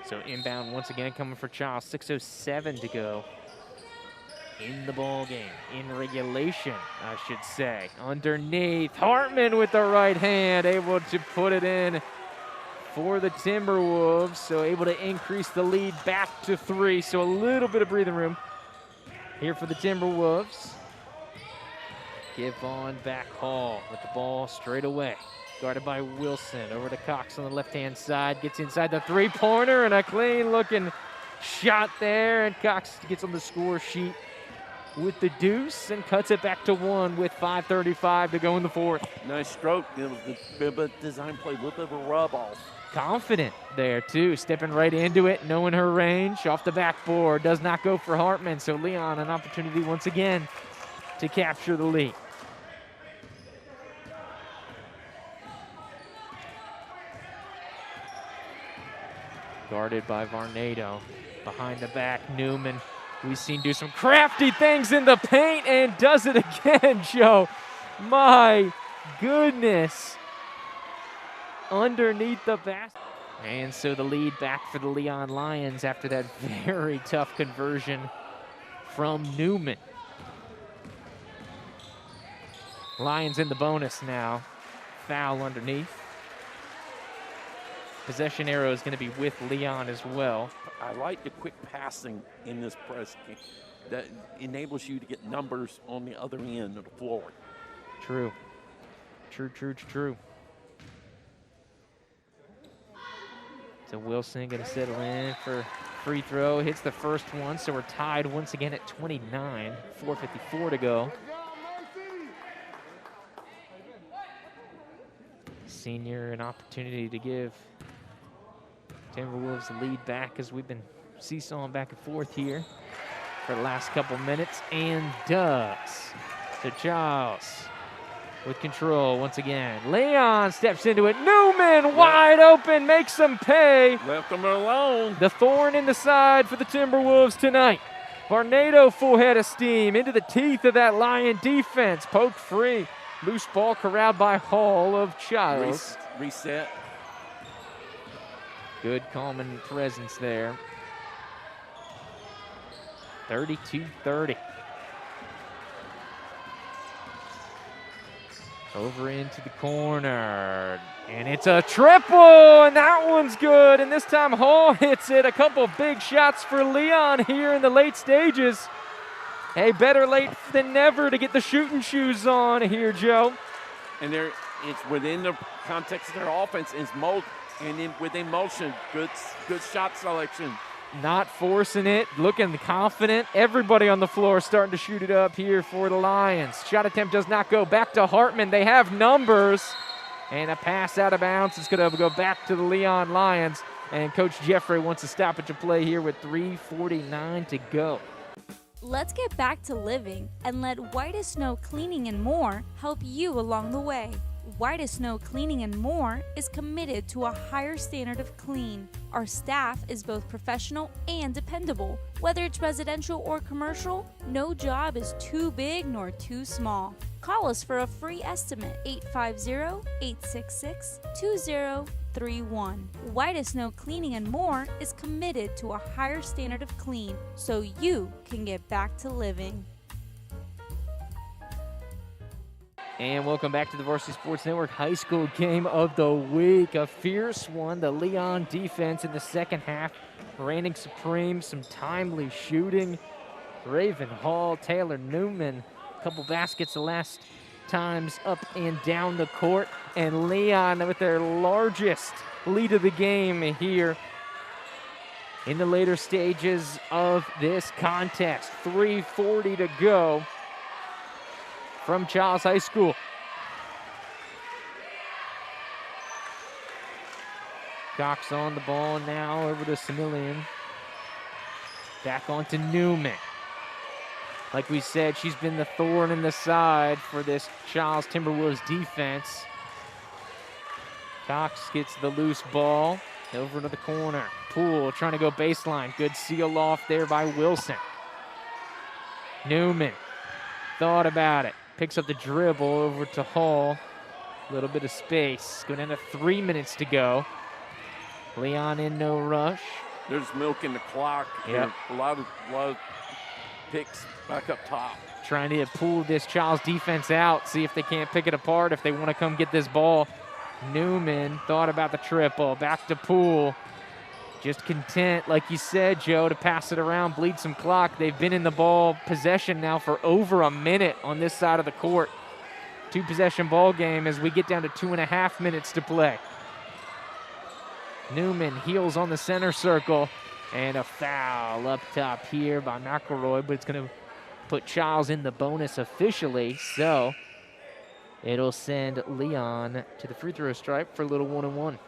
So inbound once again coming for Chiles. 6:07 to go in the ball game. In regulation, I should say. Underneath, Hartman with the right hand, able to put it in for the Timberwolves. So able to increase the lead back to 3. So a little bit of breathing room here for the Timberwolves. Give on back Hall with the ball straight away. Guarded by Wilson. Over to Cox on the left-hand side. Gets inside the three-pointer and a clean-looking shot there. And Cox gets on the score sheet with the deuce and cuts it back to 1 with 5:35 to go in the 4th. Nice stroke. It was a bit of a design play, a little bit of a rub-off. Confident there, too. Stepping right into it, knowing her range. Off the backboard. Does not go for Hartman. So Leon, an opportunity once again to capture the lead. Guarded by Varnado. Behind the back, Newman. We've seen do some crafty things in the paint and does it again, Joe. My goodness. Underneath the basket. And so the lead back for the Leon Lions after that very tough conversion from Newman. Lions in the bonus now. Foul underneath. Possession arrow is going to be with Leon as well. I like the quick passing in this press game. That enables you to get numbers on the other end of the floor. True. True. So Wilson going to settle in for free throw. Hits the first one, so we're tied once again at 29. 4:54 to go. Senior an opportunity to give Timberwolves the lead back as we've been seesawing back and forth here for the last couple minutes, and does. So Chiles with control once again. Leon steps into it. Newman wide open, makes them pay. Left them alone. The thorn in the side for the Timberwolves tonight. Varnado full head of steam into the teeth of that Lion defense. Poked free. Loose ball corralled by Hall of Chiles. Reset. Good calming presence there. 32-30. Over into the corner. And it's a triple, and that one's good. And this time Hall hits it. A couple big shots for Leon here in the late stages. Hey, better late than never to get the shooting shoes on here, Joe. And it's within the context of their offense. Within motion, good shot selection. Not forcing it, looking confident. Everybody on the floor starting to shoot it up here for the Lions. Shot attempt does not go. Back to Hartman. They have numbers. And a pass out of bounds. It's going to go back to the Leon Lions. And Coach Jeffrey wants a stoppage of play here with 3:49 to go. Let's get back to living and let White as Snow Cleaning and More help you along the way. White as Snow Cleaning and More is committed to a higher standard of clean. Our staff is both professional and dependable. Whether it's residential or commercial, no job is too big nor too small. Call us for a free estimate, 850-866-2031. White as Snow Cleaning and More is committed to a higher standard of clean so you can get back to living. And welcome back to the Varsity Sports Network High School Game of the Week. A fierce one. The Leon defense in the second half reigning supreme. Some timely shooting. Raven Hall, Taylor Newman, a couple baskets the last times up and down the court. And Leon with their largest lead of the game here in the later stages of this contest. 3:40 to go from Chiles High School. Cox on the ball now over to Similian. Back onto Newman. Like we said, she's been the thorn in the side for this Chiles Timberwolves defense. Cox gets the loose ball over to the corner. Poole trying to go baseline. Good seal off there by Wilson. Newman thought about it. Picks up the dribble over to Hall. A little bit of space. Going down to 3 minutes to go. Leon in no rush. There's milk in the clock. Yep. A lot of picks back up top. Trying to pull this Chiles defense out, see if they can't pick it apart, if they want to come get this ball. Newman thought about the triple. Back to Poole. Just content, like you said, Joe, to pass it around, bleed some clock. They've been in the ball possession now for over a minute on this side of the court. 2-possession ball game as we get down to 2.5 minutes to play. Newman heels on the center circle, and a foul up top here by McElroy, but it's going to put Chiles in the bonus officially, so it'll send Leon to the free throw stripe for a little 1-on-1.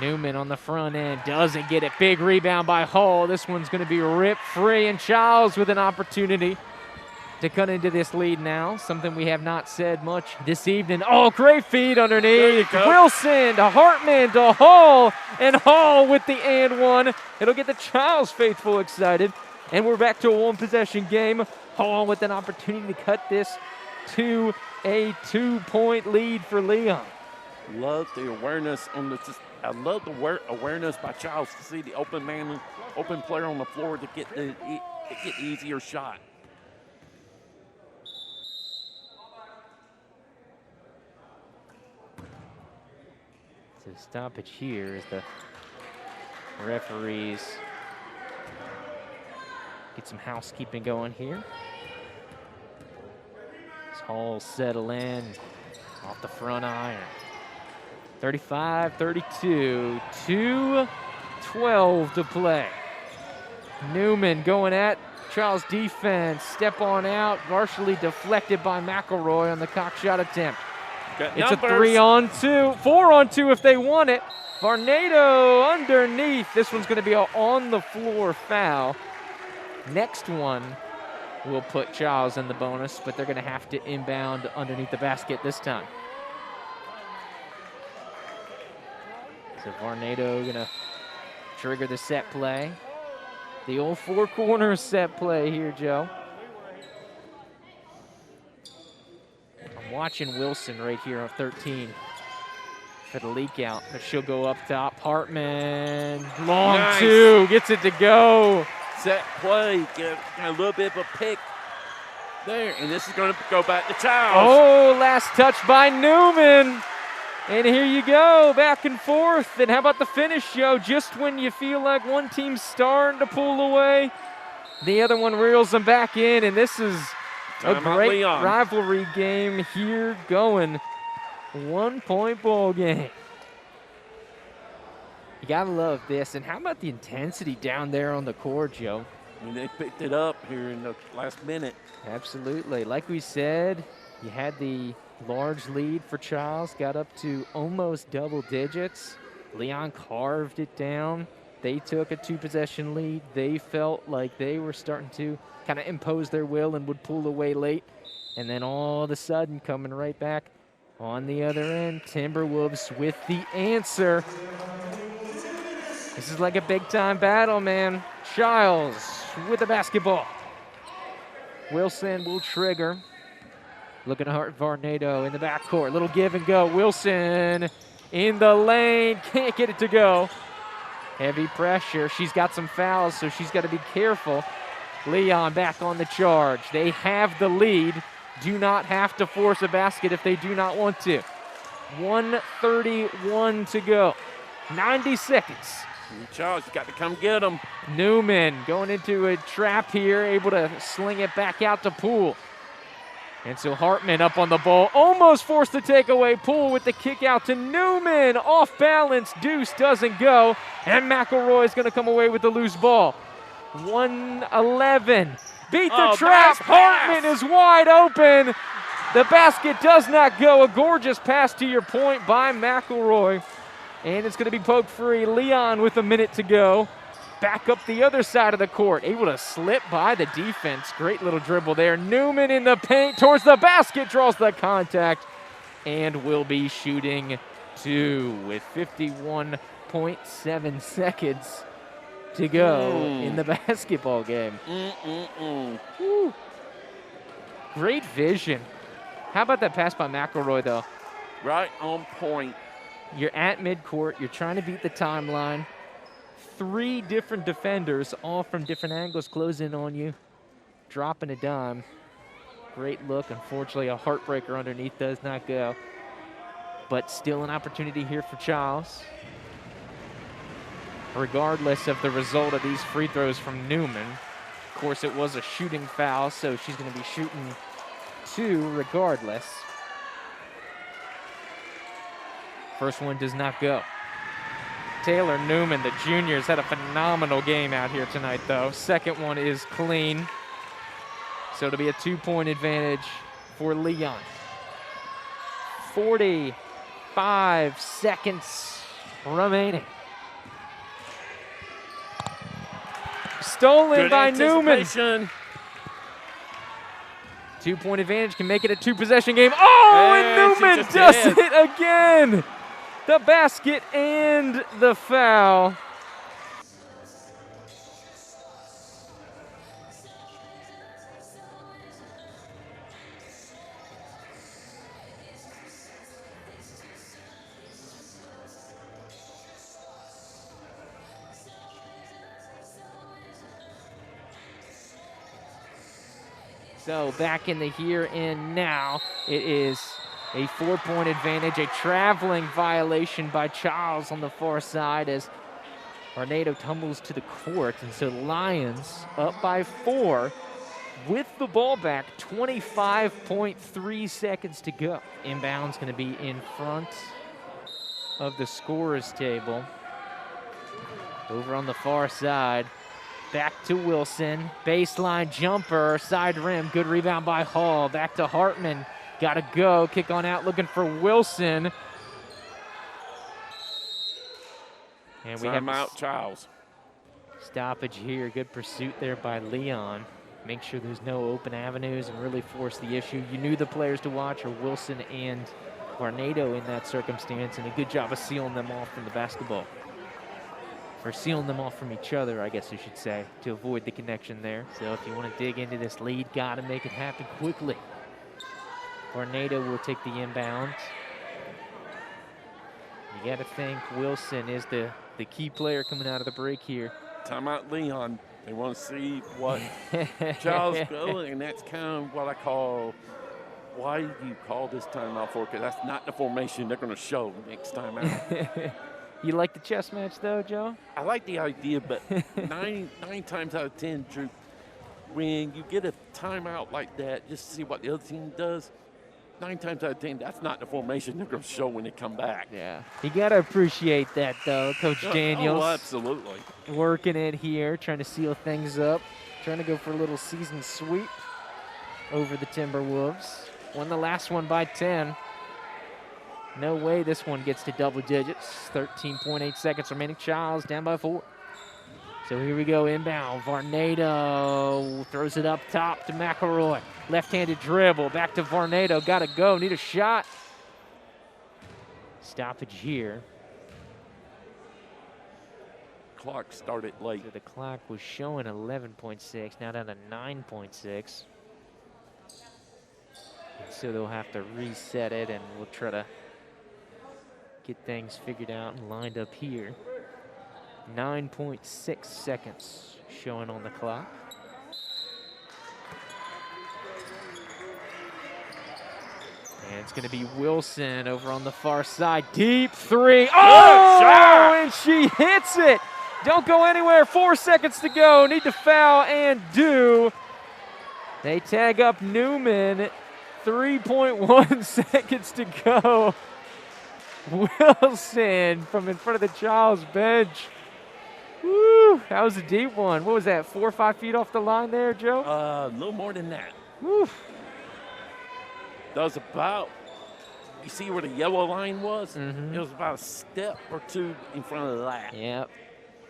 Newman on the front end, doesn't get it. Big rebound by Hall. This one's going to be ripped free, and Chiles with an opportunity to cut into this lead now, something we have not said much this evening. Oh, great feed underneath. Wilson to Hartman to Hall, and Hall with the and one. It'll get the Chiles faithful excited, and we're back to a one-possession game. Hall with an opportunity to cut this to a 2-point lead for Leon. Love the awareness on the. I love the awareness by Chiles to see the open player on the floor to get the easier shot. So stoppage here as the referees get some housekeeping going here. As Hall settle in off the front iron. 35-32, 2:12 to play. Newman going at Chiles defense, step on out, partially deflected by McElroy on the Cox shot attempt. It's a 3-on-2, 4-on-2 if they want it. Varnado underneath. This one's going to be an on-the-floor foul. Next one will put Chiles in the bonus, but they're going to have to inbound underneath the basket this time. So Varnado going to trigger the set play. The old four-corner set play here, Joe. I'm watching Wilson right here on 13. for the leak out, but she'll go up top. Hartman, long Nice. two, gets it to go. Set play, get a little bit of a pick there, and this is going to go back to Chiles. Oh, last touch by Newman. And here you go, back and forth. And how about the finish, Joe? Just when you feel like one team's starting to pull away, the other one reels them back in, and this is a Time out, great Leon. rivalry game here going. 1-point ball game. You gotta love this. And how about the intensity down there on the court, Joe? And they picked it up here in the last minute. Absolutely. Like we said, you had the large lead for Chiles, got up to almost double digits. Leon carved it down. They took a 2-possession lead. They felt like they were starting to kind of impose their will and would pull away late. And then all of a sudden, coming right back on the other end, Timberwolves with the answer. This is like a big-time battle, man. Chiles with the basketball. Wilson will trigger. Looking at Varnado in the backcourt. Little give and go. Wilson in the lane. Can't get it to go. Heavy pressure. She's got some fouls, so she's got to be careful. Leon back on the charge. They have the lead. Do not have to force a basket if they do not want to. 1:31 to go. 90 seconds. Chiles, you got to come get them. Newman going into a trap here, able to sling it back out to Poole. And so Hartman up on the ball, almost forced the takeaway. Poole with the kick out to Newman. Off balance, Deuce doesn't go. And McElroy's going to come away with the loose ball. 1:11. Beat the trap. Hartman is wide open. The basket does not go. A gorgeous pass to your point by McElroy. And it's going to be poked free. Leon with a minute to go. Back up the other side of the court. Able to slip by the defense. Great little dribble there. Newman in the paint towards the basket. Draws the contact. And will be shooting two with 51.7 seconds to go in the basketball game. Woo. Great vision. How about that pass by McElroy, though? Right on point. You're at midcourt. You're trying to beat the timeline. 3 different defenders, all from different angles, close in on you. Dropping a dime. Great look. Unfortunately, a heartbreaker underneath does not go. But still an opportunity here for Chiles. Regardless of the result of these free throws from Newman. Of course, it was a shooting foul, so she's going to be shooting 2 regardless. First one does not go. Taylor Newman, the junior, has had a phenomenal game out here tonight, though. Second one is clean. So it'll be a 2-point advantage for Leon. 45 seconds remaining. Stolen by Newman. 2-point advantage can make it a 2-possession game. Oh, and Newman does it again. The basket and the foul. So back in the here and now, it is a 4-point advantage, a traveling violation by Chiles on the far side as Varnado tumbles to the court. And so Lions up by 4 with the ball back, 25.3 seconds to go. Inbound's going to be in front of the scorer's table. Over on the far side. Back to Wilson, baseline jumper, side rim, good rebound by Hall. Back to Hartman, gotta go, kick on out, looking for Wilson. And we have out Chiles. Stoppage here, good pursuit there by Leon. Make sure there's no open avenues and really force the issue. You knew the players to watch are Wilson and Varnado in that circumstance, and a good job of sealing them off from the basketball. Or sealing them off from each other, I guess I should say, to avoid the connection there. So if you want to dig into this lead, got to make it happen quickly. Varnado will take the inbound. You got to think Wilson is the key player coming out of the break here. Timeout Leon. They want to see what Chiles go, and that's kind of what I call, why do you call this timeout for? Because that's not the formation they're going to show next time out. You like the chess match, though, Joe? I like the idea, but nine times out of 10, Drew, when you get a timeout like that, just to see what the other team does, 9 times out of 10, that's not the formation they're going to show when they come back. Yeah. You got to appreciate that, though, Coach Daniels. Oh, absolutely. Working it here, trying to seal things up, trying to go for a little season sweep over the Timberwolves. Won the last one by 10. No way this one gets to double digits. 13.8 seconds remaining. Chiles down by 4. So here we go, inbound. Varnado throws it up top to McElroy. Left-handed dribble, back to Varnado. Got to go, need a shot. Stoppage here. Clock started late. So the clock was showing 11.6, now down to 9.6. So they'll have to reset it, and we'll try to get things figured out and lined up here. 9.6 seconds showing on the clock. And it's going to be Wilson over on the far side. Deep three. Oh, shot! And she hits it. Don't go anywhere. 4 seconds to go. Need to foul and do. They tag up Newman. 3.1 seconds to go. Wilson from in front of the Chiles bench. Woo, that was a deep one. What was that, 4 or 5 feet off the line there, Joe? A little more than that. Woo. That was about, you see where the yellow line was? Mhm. It was about a step or 2 in front of that. Yep.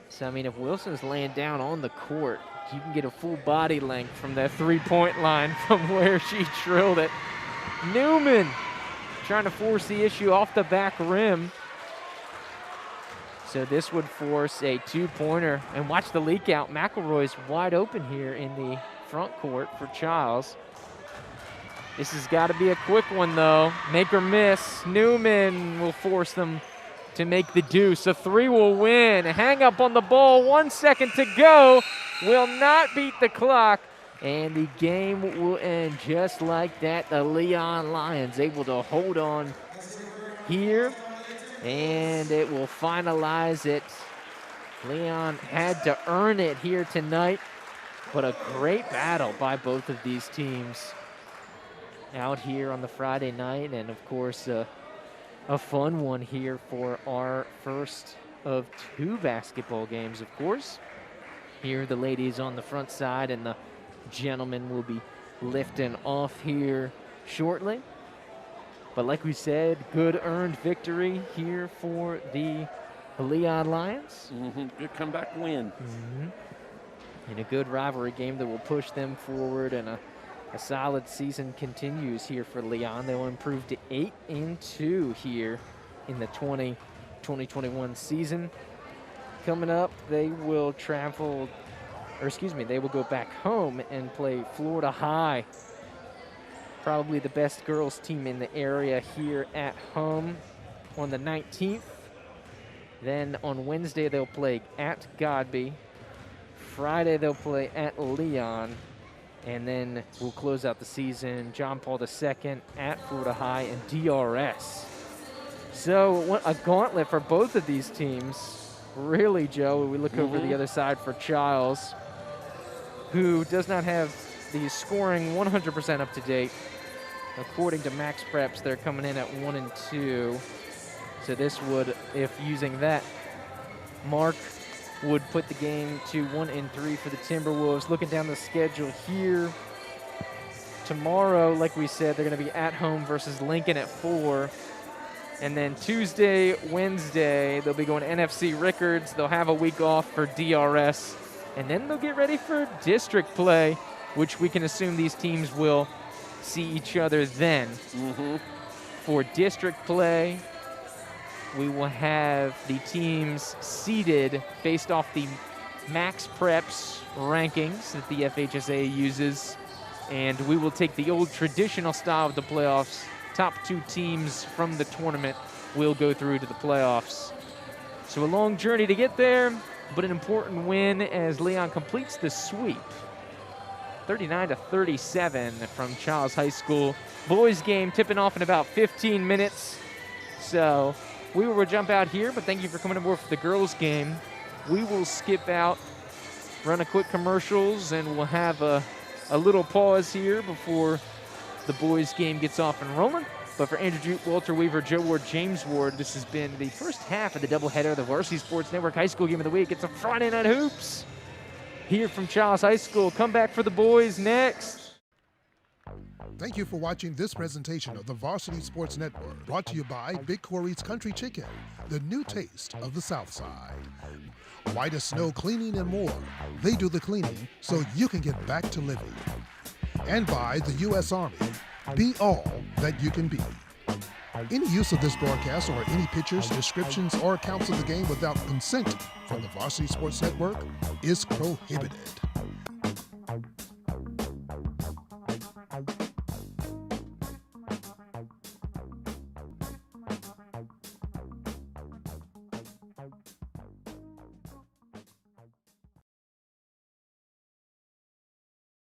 So, I mean, if Wilson's laying down on the court, you can get a full body length from that three-point line from where she drilled it. Newman trying to force the issue off the back rim. So this would force a two-pointer. And watch the leak out. McElroy's wide open here in the front court for Chiles. This has got to be a quick one, though. Make or miss. Newman will force them to make the deuce. A 3 will win. Hang up on the ball. 1 second to go. Will not beat the clock. And the game will end just like that. The Leon Lions able to hold on here. And it will finalize it. Leon had to earn it here tonight. But a great battle by both of these teams out here on the Friday night. And, of course, a fun one here for our first of 2 basketball games, of course. Here the ladies on the front side and the gentlemen will be lifting off here shortly. But like we said, good earned victory here for the Leon Lions. Good comeback win. And a good rivalry game that will push them forward, and a solid season continues here for Leon. They will improve to 8-2 here in the 2021 season. Coming up, they will they will go back home and play Florida High. Probably the best girls team in the area here at home on the 19th. Then on Wednesday, they'll play at Godby. Friday, they'll play at Leon. And then we'll close out the season, John Paul II at Florida High and DRS. So what a gauntlet for both of these teams. Really, Joe, when we look over the other side for Chiles, who does not have the scoring 100% up to date. According to Max Preps, they're coming in at 1-2. So this would, if using that mark, would put the game to 1-3 for the Timberwolves. Looking down the schedule here, tomorrow, like we said, they're going to be at home versus Lincoln at 4. And then Tuesday, Wednesday, they'll be going to NFC Rickards. They'll have a week off for DRS. And then they'll get ready for district play, which we can assume these teams will see each other then. For district play, we will have the teams seeded based off the Max Preps rankings that the FHSA uses. And we will take the old traditional style of the playoffs, top 2 teams from the tournament will go through to the playoffs. So a long journey to get there, but an important win as Leon completes the sweep. 39-37 from Chiles High School. Boys game tipping off in about 15 minutes. So we will jump out here, but thank you for coming aboard for the girls game. We will skip out, run a quick commercials, and we'll have a little pause here before the boys game gets off and rolling. But for Andrew Jute, Walter Weaver, Joe Ward, James Ward, this has been the first half of the doubleheader of the Varsity Sports Network High School Game of the Week. It's a Friday Night Hoops here from Chiles High School. Come back for the boys next. Thank you for watching this presentation of the Varsity Sports Network, brought to you by Big Corey's Country Chicken, the new taste of the South Side. White as Snow Cleaning and More. They do the cleaning so you can get back to living. And by the U.S. Army. Be all that you can be. Any use of this broadcast or any pictures, descriptions, or accounts of the game without consent from the Varsity Sports Network is prohibited.